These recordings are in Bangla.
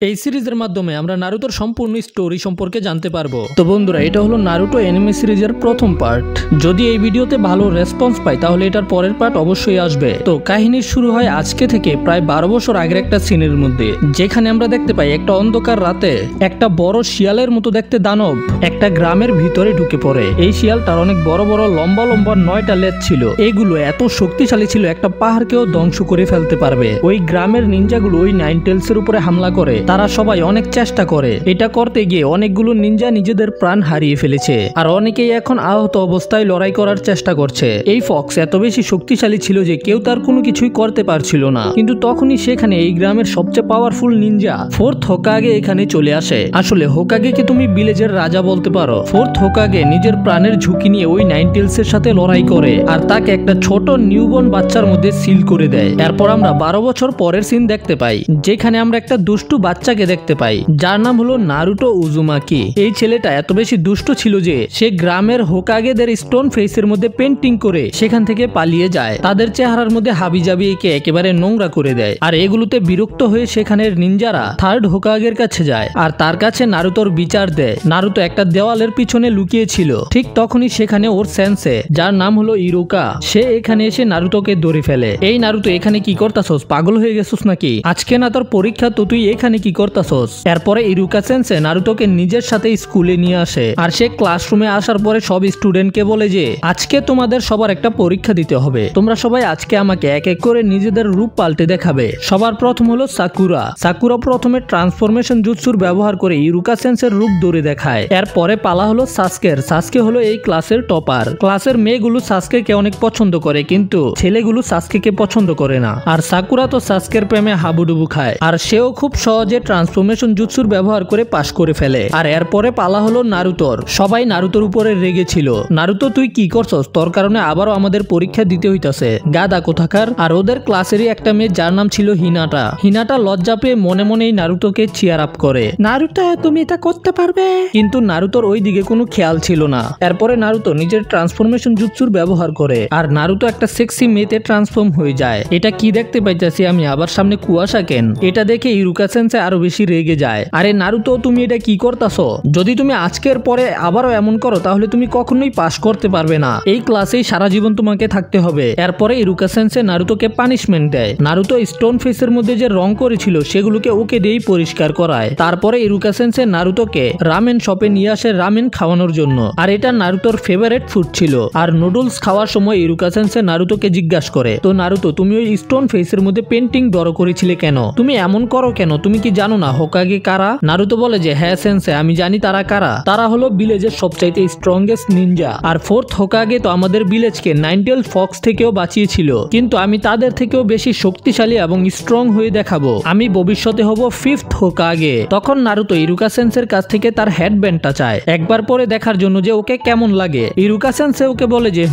এই সিরিজের মাধ্যমে আমরা নারুতোর সম্পূর্ণ স্টোরি সম্পর্কে জানতে পারবো। তো বন্ধুরা, এটা হলো নারুতো অ্যানিমে সিরিজের প্রথম পার্ট। যদি এই ভিডিওতে ভালো রেসপন্স পাই তাহলে এটার পরের পার্ট অবশ্যই আসবে। তো কাহিনী শুরু হয় আজকে থেকে প্রায় 12 বছর আগের একটা সিনের মধ্যে, যেখানে আমরা দেখতে পাই একটা অন্ধকার রাতে একটা বড় শিয়ালের মতো দেখতে দানব একটা গ্রামের ভিতরে ঢুকে পড়ে। এই শিয়ালটার অনেক বড় বড় লম্বা লম্বা 9টা লেজ ছিল। এগুলো এত শক্তিশালী ছিল একটা পাহাড়কেও ধ্বংস করে ফেলতে পারবে। ওই গ্রামের নিনজাগুলো ওই নাইন টেলসের উপরে হামলা করে। তারা সবাই অনেক চেষ্টা করে, এটা করতে গিয়ে অনেকগুলো নিনজা নিজেদের প্রাণ হারিয়ে ফেলেছে, আর অনেকেই এখন আহত অবস্থায় লড়াই করার চেষ্টা করছে। এই ফক্স এত বেশি শক্তিশালী ছিল যে কেউ তার কোনো কিছুই করতে পারছিল না। কিন্তু তখনই সেখানে এই গ্রামের সবচেয়ে পাওয়ারফুল নিনজা ফোর্থ হোকাগে এখানে চলে আসে। আসলে হোকাগেকে তুমি ভিলেজের রাজা বলতে পারো। ফোর্থ হোকাগে নিজের প্রাণের ঝুঁকি নিয়ে ওই নাইন টেলসের সাথে লড়াই করে, আর তাকে একটা ছোট নিউবর্ন বাচ্চার মধ্যে সিল করে দেয়। এরপর আমরা 12 বছর পরের সিন দেখতে পাই, যেখানে আমরা একটা দুষ্টু বাচ্চাকে দেখতে পাই, যার নাম হলো নারুটো উজুমাকি। এই ছেলেটা এত বেশি দুষ্ট ছিল যে সে গ্রামের হোকাগেদের স্টোন ফেসের মধ্যে পেন্টিং করে সেখান থেকে পালিয়ে যায়। তাদের চেহারার মধ্যে হাবিজাবি এঁকে একেবারে নোংরা করে দেয়। আর এগুলোতে বিরক্ত হয়ে সেখানের নিনজারা থার্ড হোকাগের কাছে যায়, আর তার কাছে নারুতোর বিচার দেয়। নারুতো একটা দেওয়ালের পিছনে লুকিয়ে ছিল। ঠিক তখনই সেখানে ওর সেন্সে, যার নাম হলো ইরুকা, সে এখানে এসে নারুতোকে ধরে ফেলে। এই নারুতো, এখানে কি করতাছস? পাগল হয়ে গেছস নাকি? আজকে না তোর পরীক্ষা, তো তুই এখানে কি করতাছস? এরপরে ইরুকা সেন্সে নারুতোকে নিজের সাথে স্কুলে নিয়ে আসে, আর সে ক্লাসরুমে আসার পরে সব স্টুডেন্টকে বলে যে আজকে তোমাদের সবার একটা পরীক্ষা দিতে হবে। তোমরা সবাই আজকে আমাকে এক এক করে নিজেদের রূপ পাল্টে দেখাবে। সবার প্রথম হলো সাকুরা। সাকুরা প্রথমে ট্রান্সফরমেশন জুৎসুর ব্যবহার করে ইরুকা সেন্সের রূপ ধরে দেখায়। এরপরে পালা হলো সাসকের। সাসকে হলো এই ক্লাসের টপার। ক্লাসের মেয়েগুলো সাসকেকে অনেক পছন্দ করে, কিন্তু ছেলেগুলো সাসকেকে পছন্দ করে না। আর সাকুরা তো সাসকের প্রেমে হাবুডুবু খায়, আর সেও খুব সহজে ট্রান্সফরমেশন জুৎসুর ব্যবহার করে পাশ করে ফেলে। আর এরপরে পালা হলো নারুতোর। সবাই নারুতোর উপরে রেগে ছিল। নারুতো, তুই কি করছস? তোর কারণে আবারও আমাদের পরীক্ষা দিতে হইতাছে, গাদা কোথাকার। আর ওদের ক্লাসেরই একটা মেয়ে যার নাম ছিল হিনাটা। হিনাটা লজ্জা পেয়ে মনে মনেই নারুতোকে চিয়ার আপ করে, নারুতো তুমি এটা করতে পারবে। কিন্তু নারুতোর ওই দিকে কোনো খেয়াল ছিল না। এরপরে নারুতো নিজের ট্রান্সফরমেশন জুৎসুর ব্যবহার করে, আর নারুতো একটা সেক্সি মেয়েতে ট্রান্সফর্ম হয়ে যায়। এটা কি দেখতে পাইতেছি আমি? আবার সামনে কুয়াশা কেন? এটা দেখে ইরুকা সেন্সে আরো বেশি রেগে যায়। আরে নারুতো, তুমি এটা কি করতাছো? যদি তুমি আজকের পরে আবারও এমন করো তাহলে তুমি কখনোই পাস করতে পারবে না। এই ক্লাসেই সারা জীবন তোমাকে থাকতে হবে। এরপরে ইরুকা সেন্সে নারুতোকে পানিশমেন্ট দেয়। নারুতো স্টোন ফেসের মধ্যে যে রং করেছিল সেগুলোকে ওকে দিয়েই পরিষ্কার করায়। তারপরে ইরুকা সেন্সে নারুতোকে রামেন শপে নিয়ে আসে রামেন খাওয়ানোর জন্য। আর এটা নারুতোর ফেভারিট ফুড ছিল। আর নুডলস খাওয়ার সময় ইরুকা সেন্সে নারুতোকে জিজ্ঞাসা করে, তো নারুতো, তুমি ওই স্টোন ফেসের মধ্যে পেন্টিং ড্র করেছিলে কেন? তুমি এমন করো কেন? তুমি কি জানো না হোকাগে কারা? নারুতো বলে যে হ্যাঁ সেন্সে, আমি জানি তারা কারা। তারা হলো ভিলেজের সবচাইতে স্ট্রংগেস্ট নিনজা। আর ফোর্থ হোকাগে তো আমাদের ভিলেজকে নাইন টেল ফক্স থেকেও বাঁচিয়েছিল, কিন্তু আমি তাদের থেকেও বেশি শক্তিশালী এবং স্ট্রং হয়ে দেখাবো। আমি ভবিষ্যতে হব ফিফথ হোকাগে। তখন নারুতো ইরুকা সেন্সের কাছ থেকে তার হেডব্যান্ডটা চায়, একবার পরে দেখার জন্য যে ওকে কেমন লাগে। ইরুকা সেন্সে ওকে বলে যে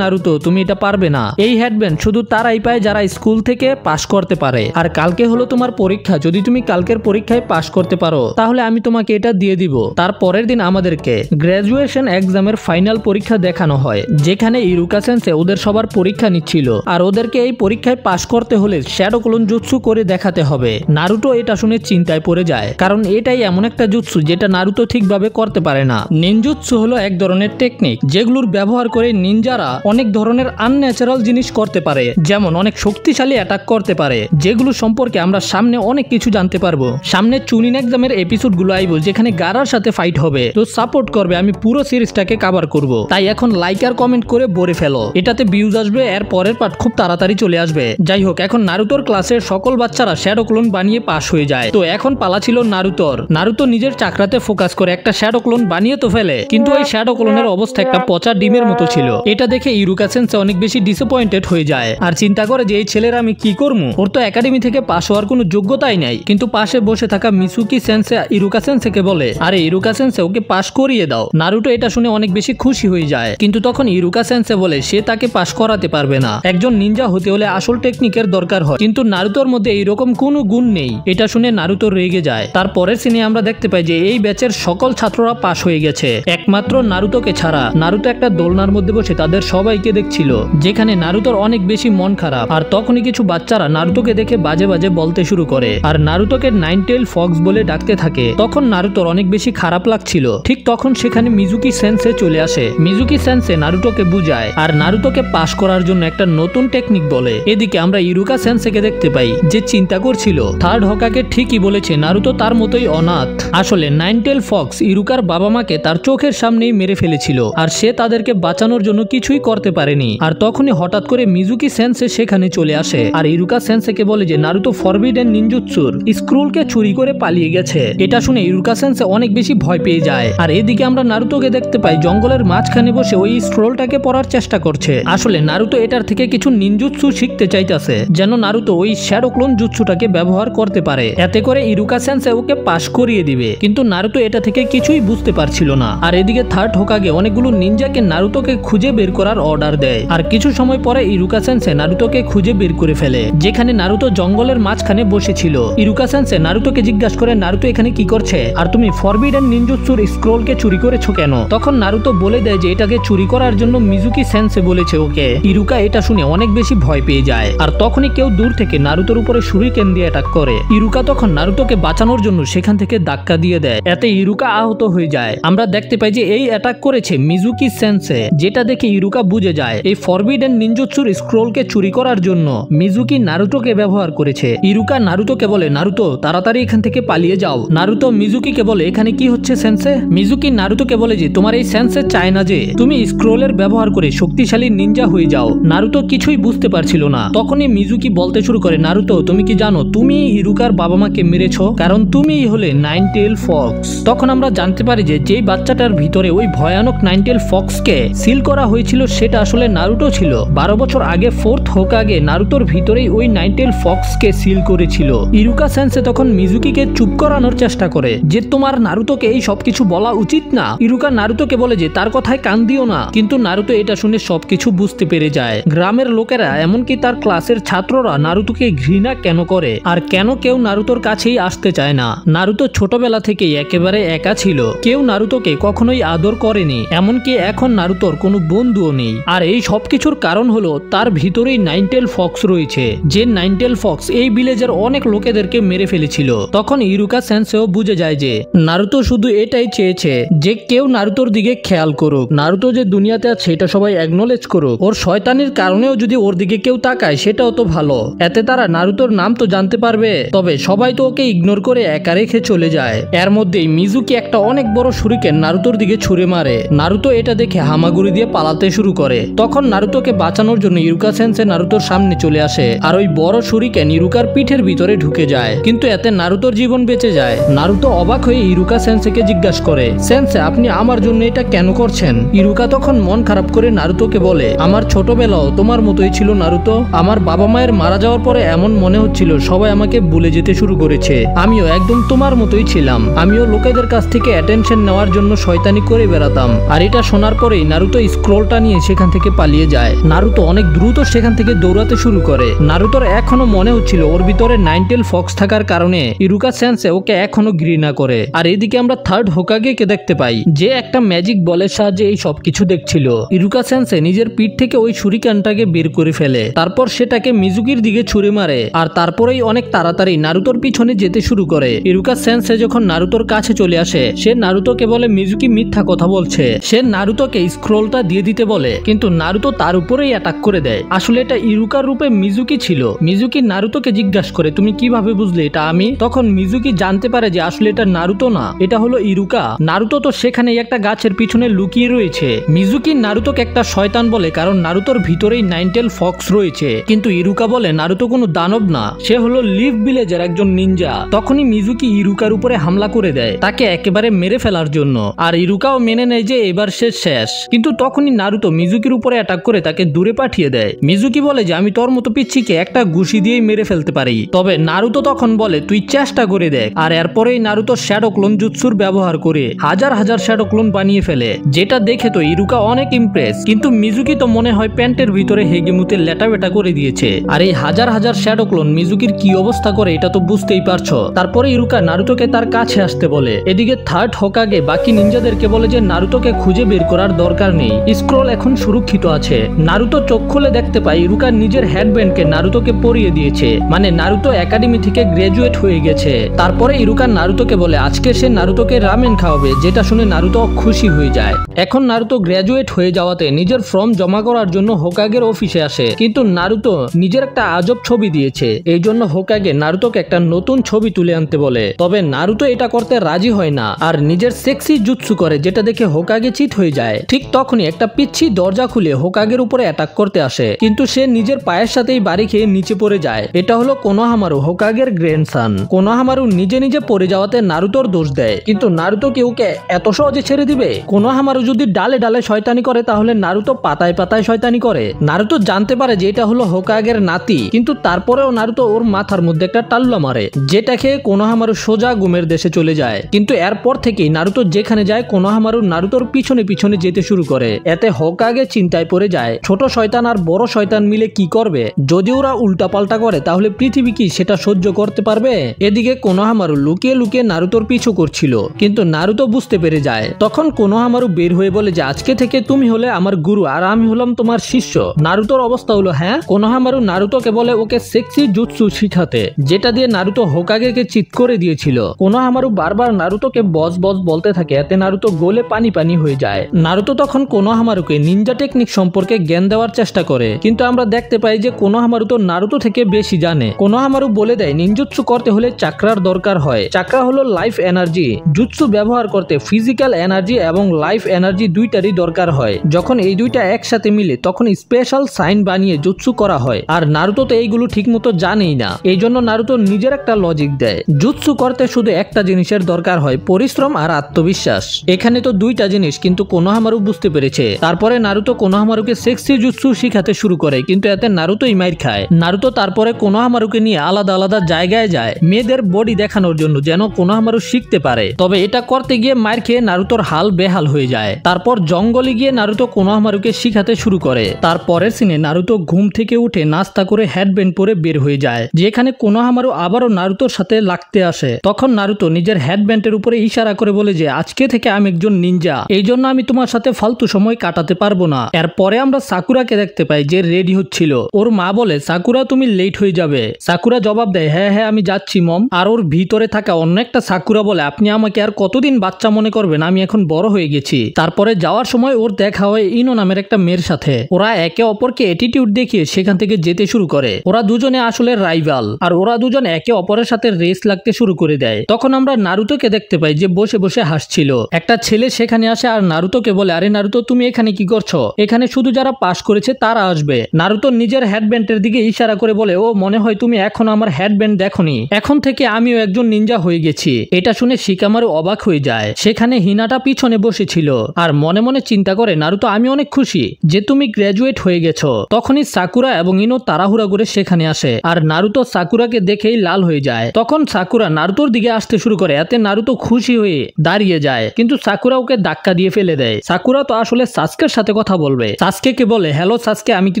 নারুতো, তুমি এটা পারবে না। এই হেডব্যান্ড শুধু তারাই পায় যারা স্কুল থেকে পাশ করতে পারে। আর কালকে হলো তোমার পরীক্ষা, যদি তুমি কালকের পরীক্ষায় পাশ করতে পারো তাহলে আমি তোমাকে এটা দিয়ে দিব। তার পরের দিন আমাদেরকে গ্রাজুয়েশন এক্সামের ফাইনাল পরীক্ষা দেখানো হয়, যেখানে ইরুকা সেন্সে ওদের সবার পরীক্ষা নিচ্ছিল। আর ওদেরকে এই পরীক্ষায় পাশ করতে হলে শ্যাডো ক্লোন জুৎসু করে দেখাতে হবে। নারুতো এটা শুনে চিন্তায় পড়ে যায়, কারণ এটাই এমন একটা জুৎসু যেটা নারুতো ঠিকভাবে করতে পারে না। নিনজুৎসু হলো এক ধরনের টেকনিক যেগুলোর ব্যবহার করে নিনজারা অনেক ধরনের আনন্যাচারাল জিনিস করতে পারে, যেমন অনেক শক্তিশালী অ্যাটাক করতে পারে, যেগুলো সম্পর্কে আমরা সামনে অনেক কিছু জানতে পারবো। সামনে চুনিন এক্সামের এপিসোড গুলো আইবো, যেখানে গারার সাথে ফাইট হবে। তো সাপোর্ট করবে, আমি পুরো সিরিজটাকে কভার করব। তাই এখন লাইক আর কমেন্ট করে ভরে ফেলো, এটাতে ভিউজ আসবে। এর পরের পার্ট খুব তাড়াতাড়ি চলে আসবে। যাই হোক, এখন নারুতোর ক্লাসের সকল বাচ্চারা শ্যাডো ক্লোন বানিয়ে পাস হয়ে যায়। তো এখন পালা ছিল নারুতোর। নারুতো নিজের চাকরাতে ফোকাস করে একটা শ্যাডো ক্লোন বানিয়ে তো ফেলে, কিন্তু ওই শ্যাডো ক্লোনের অবস্থা একটা পচা ডিমের মতো ছিল। এটা দেখে ইরুকা সেন্সে অনেক বেশি ডিসঅ্যাপয়েন্টেড হয়ে যায়, আর চিন্তা করে যে এই ছেলের আমি কি করবো, ওর তো একাডেমি থেকে পাস হওয়ার কোনো যোগ্যতাই নাই। কিন্তু পাশে বসে থাকা মিসুকি সেন্সে ইরুকা সেন্সেকে বলে, আরে ইরুকা সেন্সে, ওকে পাস করিয়ে দাও। নারুতো এটা শুনে অনেক বেশি খুশি হয়ে যায়, কিন্তু তখন ইরুকা সেন্সে বলে সে তাকে পাস করাতে পারবে না। একজন নিনজা হতে হলে আসল টেকনিকের দরকার হয়, কিন্তু নারুতোর মধ্যে এইরকম কোনো গুণ নেই। এটা শুনে নারুতো রেগে যায়। তারপরের সিনে আমরা দেখতে পাই যে এই ব্যাচের সকল ছাত্ররা পাস হয়ে গেছে, একমাত্র নারুতোকে ছাড়া। নারুতো একটা দোলনার মধ্যে বসে তাদের সবাইকে দেখছিল, যেখানে নারুতোর অনেক বেশি মন খারাপ। আর তখনই কিছু বাচ্চারা নারুতোকে দেখে বাজে বাজে বলতে শুরু করে, আর নারুতোকে নারুতোকে নাইনটেল ফক্স বলে ডাকতে থাকে। তখন নারুতোর অনেক বেশি খারাপ লাগছিল। ঠিক তখন সেখানে মিজুকি সেন্সে চলে আসে। মিজুকি সেন্সে নারুতোকে বুঝায় আর নারুতোকে পাস করার জন্য একটা নতুন টেকনিক বলে। এদিকে আমরা ইরুকা সেন্সেকে দেখতে পাই যে চিন্তা করছিল থার্ড হোকাগে ঠিকই বলেছে, নারুতো তার মতোই অনাথ। আসলে নাইনটেল ফক্স ইরুকার বাবা মাকে তার চোখের সামনেই মেরে ফেলেছিল আর সে তাদেরকে বাঁচানোর জন্য কিছুই করতে পারেনি। আর তখনই হঠাৎ করে মিজুকি সেন্সে সেখানে চলে আসে আর ইরুকা সেন্সেকে বলে যে নারুতো ফরবিডেন নিনজুৎসুর স্ক্রোলকে চুরি করে পালিয়ে গেছে। এটা শুনে ইরুকা সেন্সে অনেক বেশি ভয় পেয়ে যায়। আর এদিকে আমরা নারুতোকে দেখতে পাই জঙ্গলের মাঝখানে বসে ওই স্ক্রোলটাকে পড়ার চেষ্টা করছে। আসলে নারুতো এটার থেকে কিছু নিনজুৎসু শিখতে চাইতেছে যেন নারুতো ওই শ্যাডো ক্লোন জুৎসুটাকে ব্যবহার করতে পারে, এতে করে ইরুকা সেন্সে ওকে পাস করিয়ে দিবে। কিন্তু নারুতো এটা থেকে কিছুই বুঝতে পারছিল না। আর এদিকে থার্ড হোকাগে অনেকগুলো নিনজাকে নারুতোকে খুঁজে বের করার অর্ডার দেয়। আর কিছু সময় পরে ইরুকা সেন্সে নারুতোকে খুঁজে বের করে ফেলে যেখানে নারুতো জঙ্গলের মাঝখানে বসেছিল। ইরুকা সেন্সে নারুতোকে জিজ্ঞাসা করে নারুতো এখানে কি করছে আর তুমি ফরবিডেন নিনজুৎসুর স্ক্রোলকে চুরি করেছো কেন? তখন নারুতো বলে দেয় যে এটাকে চুরি করার জন্য মিজুকি সেন্সে বলেছে ওকে। ইরুকা এটা শুনে অনেক বেশি ভয় পেয়ে যায়। আর তখনই কেউ দূর থেকে নারুতোর উপরে শুরিকেন দিয়ে অ্যাটাক করে। ইরুকা তখন নারুতোকে বাঁচানোর জন্য সেখান থেকে ধাক্কা দিয়ে দেয়, এতে ইরুকা আহত হয়ে যায়। আমরা দেখতে পাই যে এই অ্যাটাক করেছে মিজুকি সেন্সে, যেটা দেখে ইরুকা বুঝে যায় এই ফরবিডেন নিনজুৎসুর স্ক্রোলকে চুরি করার জন্য মিজুকি নারুতোকে ব্যবহার করেছে। ইরুকা নারুতোকে বলে নারুতো তাড়াতাড়ি এখান থেকে পালিয়ে যাও। নারুতো মিজুকিকে বলে এখানে কি হচ্ছে সেন্সে? মিজুকি নারুতোকে বলে যে তোমার এই সেন্সে চায় না যে তুমি স্ক্রোলের ব্যবহার করে শক্তিশালী নিনজা হয়ে যাও। নারুতো কিছুই বুঝতে পারছিল না। তখনই মিজুকি বলতে শুরু করে নারুতো তুমি কি জানো তুমি ইরুকার বাবা মাকে মেরেছো, কারণ তুমিই হলে নাইনটেল ফক্স। তখন আমরা জানতে পারি যে যেই বাচ্চাটার ভিতরে ওই ভয়ানক নাইনটেল ফক্সকে সিল করা হয়েছিল সেটা আসলে নারুতো ছিল। 12 বছর আগে ফোর্থ হোকাগে নারুতোর ভিতরেই ওই নাইনটেল ফক্সকে সিল করেছিল। ইরুকা সেন্সে তখন মিজুকিকে চুপ করানোর চেষ্টা করে যে তোমার নারুতোকে এই সবকিছু বলা উচিত না। ইরুকা নারুতোকে বলে যে তার কথায় কান দিও না। কিন্তু নারুতো এটা শুনে সবকিছু বুঝতে পেরে যায়। গ্রামের লোকেরা এমনকি তার ক্লাসের ছাত্ররা নারুতোকে ঘৃণা কেন করে আর কেন কেউ নারুতোর কাছেই আসতে চায় না। নারুতো ছোটবেলা থেকেই একেবারে একা ছিল, কেউ নারুতোকে কখনোই আদর করেনি, এমনকি এখন নারুতোর কোনো বন্ধুও নেই। আর এই সবকিছুর কারণ হলো তার ভিতরেই নাইনটেল ফক্স রয়েছে, যে নাইনটেল ফক্স এই ভিলেজের অনেক লোকেদেরকে মেরে ফেলেছিল। তখন ইরুকা সেন্সেও বুঝে যায় যে নারুতো শুধু এটাই চেয়েছে যে কেউ নারুতোর দিকে খেয়াল করুক, নারুতো যে দুনিয়াতে আছে এটা সবাই অ্যাকনলেজ করুক। ওর শয়তানির কারণেও যদি ওর দিকে কেউ তাকায় সেটাও তো ভালো, এতে তারা নারুতোর নাম তো জানতে পারবে। তবে সবাই তো ওকে ইগনোর করে একা রেখে চলে যায়। এর মধ্যেই মিজুকি একটা অনেক বড় শুরিকেন নারুতোর দিকে ছুঁড়ে মারে। নারুতো এটা দেখে হামাগুড়ি দিয়ে পালাতে শুরু করে। তখন নারুতোকে বাঁচানোর জন্য ইরুকা সেন্সে নারুতোর সামনে চলে আসে আর ওই বড় শুরিকেন ইরুকার পিঠের ভিতরে ঢুকে যায়, কিন্তু এতে নারুতোর জীবন বেঁচে যায়। নারুতো অবাক হয়ে ইরুকা সেন্সেকে জিজ্ঞাসা করে সেন্সে আপনি আমার জন্য এটা কেন করছেন? ইরুকা তখন মন খারাপ করে নারুতোকে বলে আমার ছোটবেলাও তোমার মতোই ছিল নারুতো। আমার বাবা মায়ের মারা যাওয়ার পরে এমন মনে হচ্ছিল সবাই আমাকে ভুলে যেতে শুরু করেছে। আমিও একদম তোমার মতোই ছিলাম, আমিও লোকেদের কাছ থেকে অ্যাটেনশন নেওয়ার জন্য শয়তানি করে বেড়াতাম। আর এটা শোনার পরেই নারুতো স্ক্রোলটা নিয়ে সেখান থেকে পালিয়ে যায়। নারুতো অনেক দ্রুত সেখান থেকে দৌড়াতে শুরু করে। নারুতোর এখনো মনে হচ্ছিল ওর ভিতরে নাইনটেল ফক্স থাকার কারণে ইরুকা সেন্সে ওকে এখনো ঘৃণা করে। আর এদিকে আমরা থার্ড হোকাগেকে দেখতে পাই যে একটা ম্যাজিক বলের সাহায্যে এই সবকিছু দেখছিল। ইরুকা সেন্সে নিজের পিঠ থেকে ওই ছুরিকানটাকে বের করে ফেলে, তারপর সেটাকে মিজুকির দিকে ছুঁড়ে মারে আর তারপরেই অনেক তাড়াতাড়ি নারুতোর পিছনে যেতে শুরু করে। ইরুকা সেন্সে যখন নারুতোর কাছে চলে আসে সে নারুতোকে বলে মিজুকি মিথ্যা কথা বলছে। সে নারুতোকে স্ক্রোলটা দিয়ে দিতে বলে, কিন্তু নারুতো তার উপরেই অ্যাটাক করে দেয়। আসলে এটা ইরুকার রূপে মিজুকি ছিল। মিজুকি নারুতোকে জিজ্ঞাসা করে তুমি কিভাবে বুঝলে এটা আমি? তখন মিজুকি জানতে পারে যে আসলে এটা নারুতো না, এটা হলো ইরুকা। নারুতো তো সেখানে একটা গাছের পিছনে লুকিয়ে রয়েছে। মিজুকি নারুতোকে একটা শয়তান বলে কারণ নারুতোর ভিতরেই নাইনটেল ফক্স রয়েছে, কিন্তু ইরুকা বলে নারুতো কোনো দানব না, সে হলো লিভ ভিলেজের একজন নিনজা। তখনই মিজুকি ইরুকার উপরে হামলা করে দেয় তাকে একেবারে মেরে ফেলার জন্য। আর ইরুকাও মেনে নেয় যে এবার সে শেষ, কিন্তু তখনই নারুতো মিজুকির উপরে অ্যাটাক করে তাকে দূরে পাঠিয়ে দেয়। মিজুকি বলে যে আমি তোর মতো পিচ্ছিকে একটা ঘুষি দিয়েই মেরে ফেলতে পারি। তবে নারুতো তখন বলে তুই চেষ্টা করে দেখ। আর এরপরেই নারুতো শ্যাডো ক্লোন জুৎসুর ব্যবহার করে হাজার হাজার শ্যাডো ক্লোন বানিয়ে ফেলে, যেটা দেখে তো ইরুকা অনেক ইমপ্রেস। কিন্তু মিজুকি তো মনে হয় প্যান্টের ভিতরে হেগেমুতে লেটা বেটা করে দিয়েছে। আর এই হাজার হাজার শ্যাডো ক্লোন মিজুকির কি অবস্থা করে এটা তো বুঝতেই পারছো। তারপরে ইরুকা নারুতোকে তার কাছে আসতে বলে। এদিকে থার্ড হোকাগে বাকি নিনজাদেরকে বলে যে নারুতোকে খুঁজে বের করার দরকার নেই, স্ক্রোল এখন সুরক্ষিত আছে। নারুতো চোখ খুলে দেখতে পায় ইরুকা নিজের হেডব্যান্ডকে নারুতোকে পরিয়ে দিয়েছে, মানে নারুতো একাডেমি থেকে গ্রাজুয়েট গ্রাজুয়েট হয়ে গেছে। তারপরে ইরুকা নারুতোকে বলে আজকে সে নারুতোকে রামেন খাওয়াবে, যেটা শুনে নারুতো খুশি হয়ে যায়। এখন নারুতো গ্রাজুয়েট হয়ে যাওয়াতে নিজের ফর্ম জমা করার জন্য হোকাগের অফিসে আসে, কিন্তু নারুতো নিজের একটা আজব ছবি দিয়েছে, এই জন্য হোকাগে নারুতোকে একটা নতুন ছবি তুলে আনতে বলে। তবে নারুতো এটা করতে রাজি হয় না আর নিজের সেক্সি জুৎসু করে, যেটা দেখে হোকাগে চিত হয়ে যায়। ঠিক তখনই একটা পিচ্ছি দরজা খুলে হোকাগের উপরে অ্যাটাক করতে আসে, কিন্তু সে নিজের পায়ের সাথেই বাড়ি খেয়ে নিচে পড়ে যায়। এটা হলো কোনোহামারু, হোকাগের গ্র্যান্ডসন। কোনোহামারু নিজে নিজে পড়ে যাওয়াতে নারুতোর দোষ দেয়, কিন্তু নারুতো কি ওকে এত সহজে ছেড়ে দিবে? কোনোহামারু যদি ডালে ডালে শয়তানি করে তাহলে নারুতো পাতায় পাতায় শয়তানি করে। নারুতো জানতে পারে যে এটা হলো হোকাগের নাতি, কিন্তু তারপরেও নারুতো ওর মাথার মধ্যে একটা টাল্লা মারে, যেটা খেয়ে কোনোহামারু সোজা গুমের দেশে চলে যায়। কিন্তু এরপর থেকেই নারুতো যেখানে যায় কোনোহামারু নারুতোর পিছনে পিছনে যেতে শুরু করে। এতে হোকাগে চিন্তায় পড়ে যায় ছোট শয়তান আর বড় শয়তান মিলে কি করবে। যদি ওরা উল্টাপাল্টা করে তাহলে পৃথিবী কি সেটা সহ্য করতে পারবে? এদিকে কোনোহামারু লুকিয়ে লুকিয়ে নারুতোর পিছু করছিল, কিন্তু নারুতো বুঝতে পেরে যায়। তখন কোনোহামারু বের হয়ে বলে যে আজকে থেকে তুমি হলে আমার গুরু আর আমি হলাম তোমার শিষ্য। নারুতোর অবস্থা হলো হ্যাঁ। কোনোহামারু নারুতোকে বলে ওকে সেক্সি জুৎসু শিখাতে, যেটা দিয়ে নারুতো হোকাগেকে চিৎ করে দিয়েছিল। কোনোহামারু বারবার নারুতোকে বস বস বলতে থাকে, এতে নারুতো গোলে পানি পানি হয়ে যায়। নারুতো তখন কোনোহামারুকে নিনজা টেকনিক সম্পর্কে জ্ঞান দেওয়ার চেষ্টা করে, কিন্তু আমরা দেখতে পাই যে কোনোহামারু তো নারুতো থেকে বেশি জানে। কোনোহামারু বলে দেয় নিনজুৎসু করতে হলে চাকরার দরকার হয়। চাকরা হলো লাইফ এনার্জি। জুৎসু ব্যবহার করতে ফিজিক্যাল এনার্জি এবং লাইফ এনার্জি দুইটারই দরকার হয়। যখন এই দুইটা একসাথে মিলে তখন স্পেশাল সাইন বানিয়ে জুৎসু করা হয়, আর নারুতো তো এইগুলো ঠিকমতো জানেই না। এই জন্য নারুতো নিজের একটা লজিক দেয়, জুৎসু করতে শুধু একটা জিনিসের দরকার হয়, পরিশ্রম আর আত্মবিশ্বাস। এখানে তো দুইটা জিনিস, কিন্তু কোনোহামারু বুঝতে পেরেছে। তারপরে নারুতো কোনোহামারুকে সেক্সি জুৎসু শিখাতে শুরু করে, কিন্তু এতে নারুতোই মাইর খায়। নারুতো তারপরে কোনোহামারুকে নিয়ে আলাদা আলাদা জায়গায় যায় মেয়েদের বডি দেখানোর জন্য, যেন কোনোহামারু শিখতে পারে। তবে এটা করতে গিয়ে মাইর খেয়ে নারুতোর হাল বেহাল হয়ে যায়। তারপর জঙ্গলে গিয়ে নারুতো কোনোহামারুকে শিখাতে শুরু করে। তারপরের সিনে নারুতো ঘুম থেকে উঠে নাস্তা করে হেডব্যান্ড পরে বের হয়ে যায়, যেখানে কোনোহামারু আবারও নারুতোর সাথে লাগতে আসে। তখন নারুতো নিজের হেডব্যান্ডের উপরে ইশারা করে বলে যে আজকে থেকে আমি একজন নিনজা, এই জন্য আমি তোমার সাথে ফালতু সময় কাটাতে পারবো না। এরপরে আমরা সাকুরাকে দেখতে পাই যে রেডি হচ্ছিল। ওর মা বলে সাকুরা তুমি লেট হয়ে যাবে। সাকুরা জবাব দেয় হ্যাঁ হ্যাঁ আমি যাচ্ছি মম। আর ওর ভিতরে থাকা অন্য একটা সাকুরা বলে আপনি আমাকে আর কতদিন বাচ্চা মনে করবেন, আমি এখন বড় হয়ে গেছি। তারপরে যাওয়ার সময় ওর দেখা হয় ইনো নামের একটা মেয়ের সাথে। ওরা একে অপরকে অ্যাটিটিউড দেখিয়ে সেখান থেকে যেতে শুরু করে। ওরা দুজনে আসলে রাইভাল, আর ওরা দুজন একে অপরের সাথে রেস লাগতে শুরু করে দেয়। তখন আমরা নারুতোকে দেখতে পাই যে বসে বসে হাসছিল। একটা ছেলে সেখানে আসে আর নারুতোকে বলে আরে নারুতো তুমি এখানে কি করছো? এখানে শুধু যারা পাশ করেছে তারা আসবে। নারুতো নিজের হেডব্যান্ডের দিকে ইশারা করে বলে ও মনে হয় তুমি এখনো আমার হেডব্যান্ড দেখোনি, এখন থেকে আমিও একজন নিনজা হয়ে গেছি। এটা শুনে শিকামারু অবাক হয়ে যায়। সেখানে হিনাটা পিছনে বসেছিল আর মনে মনে চিন্তা করে নারুতো আমি অনেক খুশি যে তুমি গ্রাজুয়েট হয়ে গেছো। তখনই সাকুরা এবং ইনো তাড়াহুড়া করে সেখানে আসে আর নারুতো সাকুরাকে দেখেই লাল হয়ে যায়। তখন সাকুরা নারুতোর দিকে আসতে শুরু করে, এতে নারুতো খুশি হয়ে দাঁড়িয়ে যায়, কিন্তু সাকুরা ওকে ধাক্কা দিয়ে ফেলে দেয়। সাকুরা তো আসলে সাসকের সাথে কথা বলবে। সাসকেকে বলে হ্যালো সাসকে আমি কি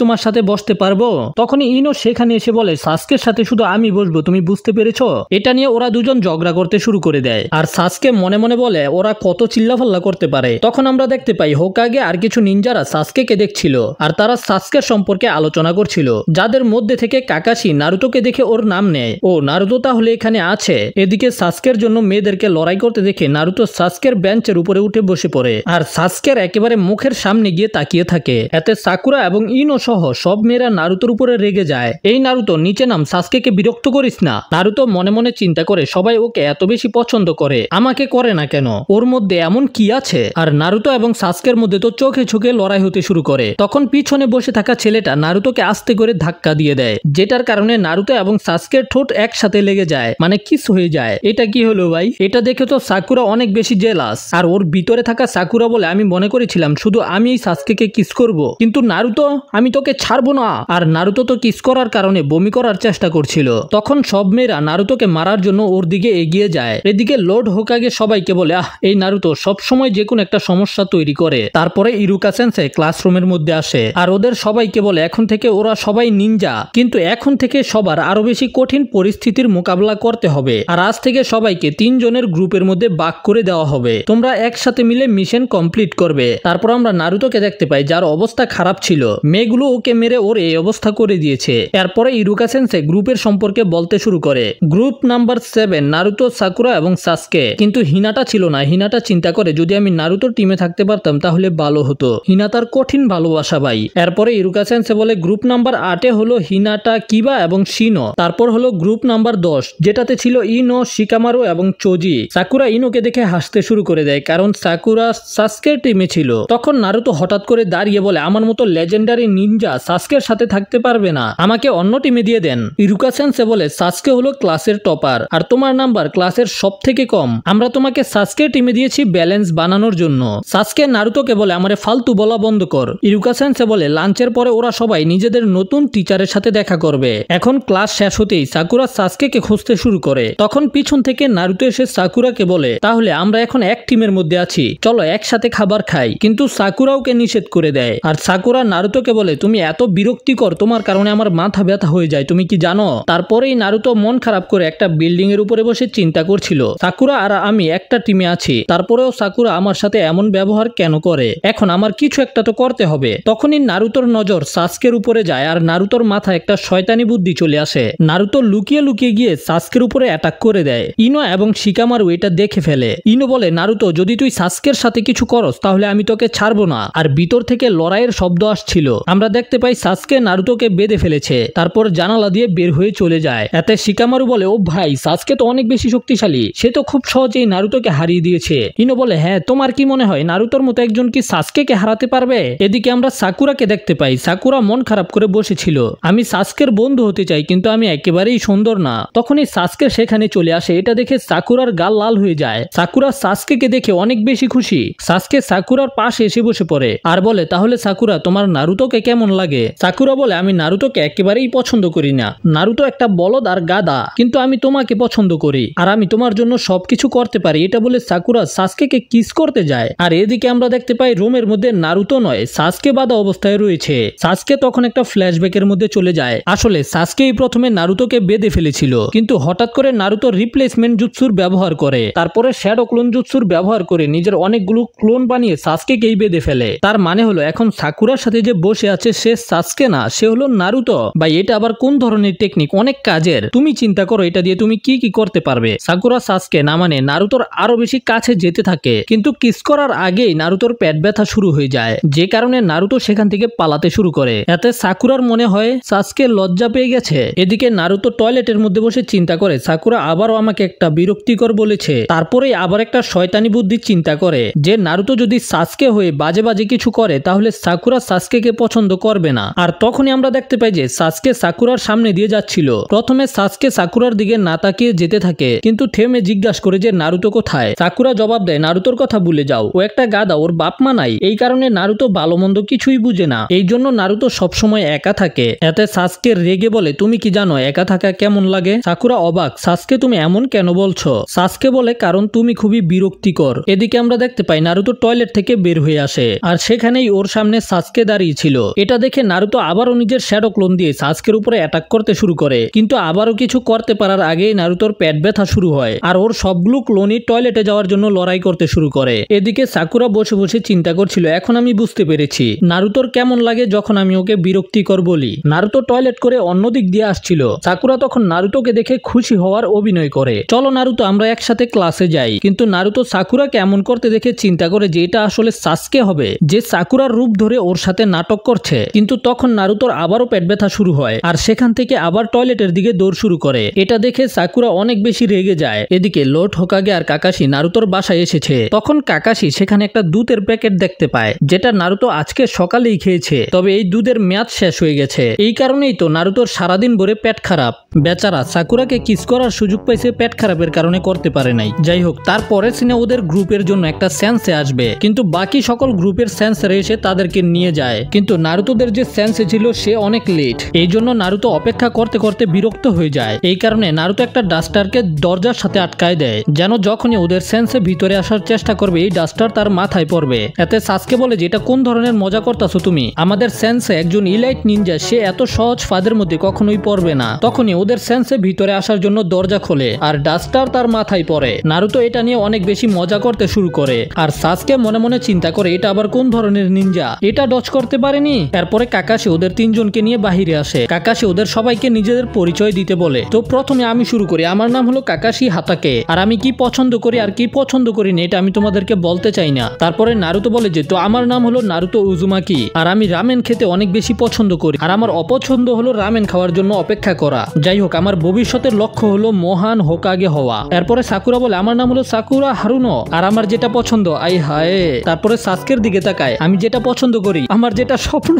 তোমার সাথে বসতে পারবো? তখনই ইনো সেখানে এসে বলে সাসকের সাথে শুধু আমি বসবো, তুমি বুঝতে পেরেছো? এটা নিয়ে ওরা দুজন ঝগড়া করতে শুরু করে দেয় আর সাসকে মনে মনে বলে ওরা কত চিল্লাফাল্লা করতে পারে। তখন আমরা দেখতে পাই হোকাগে আর কিছু নিনজারা সাসকেকে দেখছিল আর তারা সাসকের সম্পর্কে আলোচনা করছিল, যাদের মধ্যে থেকে কাকাশি নারুতোকে দেখে ওর নাম নেয়। ও নারুতো তাহলে এখানে আছে। এদিকে সাসকের জন্য মেয়েদেরকে লড়াই করতে দেখে নারুতো সাসকের বেঞ্চের উপরে উঠে বসে পড়ে আর সাসকের একেবারে মুখের সামনে গিয়ে তাকিয়ে থাকে। এতে সাকুরা এবং ইনো সহ সব মেয়েরা নারুতোর উপরে রেগে যায়। এই নারুতো নিচে নাম, সাসকেকে বিরক্ত করিস না। নারুতো মনে মনে চিন্তা করে সবাই ওকে এত বেশি পছন্দ করে, আমাকে করে না কেন? ওর মধ্যে এমন কি আছে? আর নারুতো এবং সাসকের মধ্যে তো চোখে চোখে লড়াই হতে শুরু করে। তখন পিছনে বসে থাকা ছেলেটা নারুতোকে আস্তে করে ধাক্কা দিয়ে দেয়, যেটার কারণে নারুতো এবং সাসকের ঠোঁট একসাথে লেগে যায়, মানে কিস হয়ে যায়। এটা কি হলো ভাই? এটা দেখে তো সাকুরা অনেক বেশি জেলাস। আর ওর ভিতরে থাকা সাকুরা বলে আমি মনে করেছিলাম শুধু আমি এই সাসকেকে কিস করব, কিন্তু নারুতো আমি তোকে ছাড়বো না। আর নারুতো তো কিস করার কারণে বমি করার চেষ্টা করছিল। তখন সব মেয়েরা নারুতোকে মারার জন্য ওর দিকে এগিয়ে যায়। এদিকে লর্ড হোকাগে সবাইকে বলে এই নারুতো সবসময় যে কোনো একটা সমস্যা তৈরি করে। তারপরে ইরুকা সেন্সেই ক্লাসরুমের মধ্যে আসে আর ওদের সবাইকে বলে এখন থেকে ওরা সবাই নিনজা, কিন্তু এখন থেকে সবার আরো বেশি কঠিন পরিস্থিতির মোকাবেলা করতে হবে। আর আজ থেকে সবাইকে 3 জনের গ্রুপের মধ্যে ভাগ করে দেওয়া হবে, তোমরা একসাথে মিলে মিশন কমপ্লিট করবে। তারপর আমরা নারুতোকে দেখতে পাই যার অবস্থা খারাপ ছিল, মেয়েগুলো ওকে মেরে ওর এই অবস্থা করে দিয়েছে। এরপরে ইরুকা সেন্সেই গ্রুপের সম্পর্কে বলতে শুরু করে। গ্রুপ নাম্বার 7 নারুতো, সাকুরা এবং সাসকে। কিন্তু হিনাটা ছিল না। হিনাটা চিন্তা করে যদি আমি নারুতোর টিমে থাকতে পারতাম তাহলে ভালো হতো। হিনাতার কঠিন ভালোবাসা ভাই। এরপরে ইরুকা সেন্সে বলে গ্রুপ নাম্বার 8 হলো হিনাটা, কিবা এবং শিনো। তারপর হলো গ্রুপ নাম্বার 10 যেটাতে ছিল ইনো, শিকামারু এবং চোজি। সাকুরা ইনোকে দেখে হাসতে শুরু করে দেয় কারণ সাকুরা সাসকের টিমে ছিল। তখন নারুতো হঠাৎ করে দাঁড়িয়ে বলে আমার মতো লেজেন্ডারি নিনজা সাসকের সাথে থাকতে পারবে না, আমাকে অন্য টিমে দিয়ে দেন। ইরুকা সেন্সে বলে সাসকে হলো ক্লাসের টপার আর তোমার নাম্বার ক্লাসের সব থেকে কম। আমরা তোমাকে সাসকের টিমে দিয়েছি ব্যালেন্স বানানোর জন্য। সাসকে নারুতোকে বলে আমারে ফালতু বলা বন্ধ কর। ইরুকা সেন্সে বলে লাঞ্চের পরে ওরা সবাই নিজেদের নতুন টিচারের সাথে দেখা করবে। এখন ক্লাস শেষ হতেই সাকুরা সাসকেকে খুঁজতে শুরু করে। তখন পিছন থেকে নারুতো এসে সাকুরাকে বলে তাহলে আমরা এখন এক টিমের মধ্যে আছি, চলো একসাথে খাবার খাই। কিন্তু সাকুরা ওকে নিষেধ করে দেয়। আর সাকুরা নারুতোকে বলে তুমি এত বিরক্তিকর, তোমার কারণে আমার মাথা ব্যথা হয়ে যায়, তুমি কি জানো? তারপরেই নারুতো মন খারাপ করে একটা বিল্ডিং এর উপরে বসে চিন্তা করছিল সাকুরা আর আমি একটা টিমে আছি, তারপরেও সাকুরা আমার সাথে এমন ব্যবহার কেন করে? এখন আমার কিছু একটা তো করতে হবে। তখনই নারুতোর নজর সাসকের উপরে যায় আর নারুতোর মাথায় একটা শয়তানি বুদ্ধি চলে আসে। নারুতো লুকিয়ে লুকিয়ে গিয়ে সাসকের উপরে অ্যাটাক করে দেয়। ইনো এবং শিকামারু এটা দেখে ফেলে। ইনো বলে নারুতো যদি তুই সাসকের সাথে কিছু করস তাহলে আমি তোকে ছাড়বো না। আর ভিতর থেকে লড়াইয়ের শব্দ আসছিল। আমরা দেখতে পাই সাসকে নারুতোকে বেঁধে ফেলেছে, তারপর জানালা দিয়ে বের হয়ে চলে যায়। এতে শিকামারু বলে ও ভাই সাসকে তো অনেক বেশি শক্তিশালী, সে তো খুব সহজেই নারুতোকে হারিয়ে দিয়েছে। ইনো বলে হ্যাঁ তোমার কি মনে হয় নারুতোর মতো একজন কি সাসকেকে হারাতে পারবে? এদিকে আমরা সাকুরাকে দেখতে পাই। সাকুরা মন খারাপ করে বসেছিল। আমি সাসকের বন্ধু হতে চাই কিন্তু আমি একেবারেই সুন্দর না। তখনই সাসকে সেখানে চলে আসে। এটা দেখে সাকুরার গাল লাল হয়ে যায়। সাকুরা সাসকেকে দেখে অনেক বেশি খুশি। সাসকে সাকুরার পাশে এসে বসে পড়ে আর বলে তাহলে সাকুরা তোমার নারুতোকে কেমন লাগে? সাকুরা বলে আমি নারুতোকে একেবারেই পছন্দ করি না। নারুতো একটা বলদ আর গাদা, কিন্তু আমি তোমাকে পছন্দ করি আর আমি তোমার জন্য সবকিছু করতে পারি। এটা বলে সাকুরা সাসকেকে কিস করতে যায়। আর এদিকে আমরা দেখতে পাই রুমের মধ্যে নারুতো নয় সাসকে বাঁধা অবস্থায় রয়েছে। সাসকে তখন একটা ফ্ল্যাশব্যাকের মধ্যে চলে যায়। আসলে সাসকেই প্রথমে নারুতোকে বেঁধে ফেলেছিল, কিন্তু হঠাৎ করে নারুতো রিপ্লেসমেন্ট জুৎসুর ব্যবহার করে। তারপরে শ্যাডো ক্লোন জুৎসুর ব্যবহার করে নিজের অনেকগুলো ক্লোন বানিয়ে সাসকেকেই বেঁধে ফেলে। তার মানে হলো এখন সাকুরার সাথে যে বসে আছে সে সাসকে না, সে হলো নারুতো। ভাই এটা আবার কোন ধরনের টেকনিক? অনেক কাজের। তুমি চিন্তা করো এটা দিয়ে তুমি কি কি করতে পারবে। সাকুরা সাসকে না মানে নারুতোর আরো বেশি কাছে যেতে থাকে, কিন্তু কিস করার আগেই নারুতোর পেট ব্যথা শুরু হয়ে যায়, যে কারণে নারুতো সেখান থেকে পালাতে শুরু করে। এতে সাকুরার মনে হয় সাসকে লজ্জা পেয়ে গেছে। এদিকে নারুতো টয়লেটের মধ্যে বসে চিন্তা করে সাকুরা আবারও আমাকে একটা বিরক্তিকর বলেছে। তারপরে আবার একটা শয়তানি বুদ্ধি চিন্তা করে যে নারুতো যদি সাসকে হয়ে বাজে বাজে কিছু করে তাহলে সাকুরা সাসকেকে পছন্দ করবে না। আর তখনই আমরা দেখতে পাই যে সাসকে সাকুরার সামনে দিয়ে যাচ্ছিল। প্রথমে সাসকে সাকুরার দিকে না তাকিয়ে যেতে থাকে, কিন্তু থেমে জিজ্ঞাসা করে যে নারুতো কোথায়। সাকুরা জবাব দেয় নারুতোর কথা ভুলে যাও, ও একটা গাদা, ওর বাপ মা নাই। এই কারণে নারুতো ভালো মন্দ কিছুই বুঝে না, এই জন্য নারুতো সবসময় একা থাকে। এতে সাসকে রেগে বলে তুমি কি জানো একা থাকা কেমন লাগে? সাকুরা অবাক, সাসকে তুমি এমন কেন বলছো? সাসকে বলে কারণ তুমি খুবই বিরক্তিকর। এদিকে আমরা দেখতে পাই নারুতো টয়লেট থেকে বের হয়ে আসে আর সেখানেই ওর সামনে সাসকে দাঁড়িয়ে ছিল। এটা দেখে নারুতো আবারও নিজের শ্যাডো ক্লোন দিয়ে সাসকের উপরে অ্যাটাক করতে শুরু করে, কিন্তু আবারও কিছু করতে পারার আগেই নারুতোর পেট ব্যথা শুরু হয় আর ওর সবগুলো ক্লোনই টয়লেটে যাওয়ার জন্য লড়াই করতে শুরু করে। এদিকে সাকুরা বসে বসে চিন্তা করছিল এখন আমি বুঝতে পেরেছি নারুতোর কেমন লাগে যখন আমি ওকে বিরক্তিকর বলি। নারুতো টয়লেট করে অন্য দিক দিয়ে আসছিল। সাকুরা তখন নারুতোকে দেখে খুশি হওয়ার অভিনয় করে, চলো নারুতো আমরা একসাথে ক্লাসে যাই। কিন্তু নারুতো সাকুরাকে এমন করতে দেখে চিন্তা করে যে এটা আসলে সাসকে হবে, যে সাকুরার রূপ ধরে ওর সাথে নাটক করছে। কিন্তু তখন নারুতোর আবারও পেট ব্যথা শুরু হয় আর সেখান থেকে আবার টয়লেটের দিকে দৌড় শুরু করে। এটা দেখে সাকুরা অনেক বেশি রেগে যায়। এদিকে লোড হোকাগে আর কাকাশি নারুতোর বাসায় এসেছে। তখন কাকাশি সেখানে একটা দুধের প্যাকেট দেখতে পায়, যেটা নারুতো আজকে সকালেই খেয়েছে, তবে এই দুধের মেয়াদ শেষ হয়ে গেছে। এই কারণেই তো নারুতোর সারাদিন ভরে পেট খারাপ। বেচারা সাকুরাকে কিস করার সুযোগ পাইছে, পেট খারাপের কারণে করতে পারে নাই। যাই হোক, তারপরের সিনে ওদের গ্রুপের জন্য একটা সেন্সে আসবে, কিন্তু বাকি সকল গ্রুপের সেন্সরে এসে তাদেরকে নিয়ে যায়। কিন্তু নারুতোদের যে সেন্সে ছিল সে অনেক লেট, এই জন্য নারুতো অপেক্ষা করতে করতে বিরক্ত হয়ে যায়। এই কারণে নারুতো একটা ডাস্টারকে দরজার সাথে আটকায় দেয়, যেন যখনই ওদের সেন্সে ভিতরে আসার চেষ্টা করবে এই ডাস্টার তার মাথায় পড়বে। এতে সাসকে বলে যে এটা কোন ধরনের মজা করতেছো তুমি? আমাদের সেন্সে একজন ইলাইট নিনজা, সে এত সহজ ফাঁদের মধ্যে কখনোই পড়বে না। তখনই ওদের সেন্সে ভিতরে আসার জন্য দরজা খোলে আর ডাস্টার তার মাথায় পড়ে। নারুতো এটা নিয়ে অনেক বেশি মজা করতে শুরু করে আর সাসকে মনে মনে চিন্তা করে এটা আবার কোন ধরনের নিনজা, এটা ডজ করতে পারেনি। এরপরে কাকাশি ওদের তিনজনকে নিয়ে বাহিরে আসে। কাকাশি ওদের সবাইকে নিজেদের পরিচয় দিতে বলে। তো প্রথমে আমি শুরু করি। আমার নাম হলো কাকাশি হাতাকে, আর আমি কি পছন্দ করি আর কি পছন্দ করি না এটা আমি তোমাদেরকে বলতে চাই না। তারপরে নারুতো বলে যে তো আমার নাম হলো নারুতো উজুমাকি, আর আমি রামেন খেতে অনেক বেশি পছন্দ করি, আর আমার অপছন্দ হলো রামেন খাওয়ার জন্য অপেক্ষা করা। যাই হোক, আমার ভবিষ্যতের লক্ষ্য হলো মহান হোকাগে হওয়া। এরপরে সাকুরা বলে আমার নাম হলো সাকুরা হারুনো, আর আমার যেটা পছন্দ আই হায়। তারপরে সাস্কের দিকে তাকায়, আমি যেটা পছন্দ করি, আমার যেটা স্বপ্ন,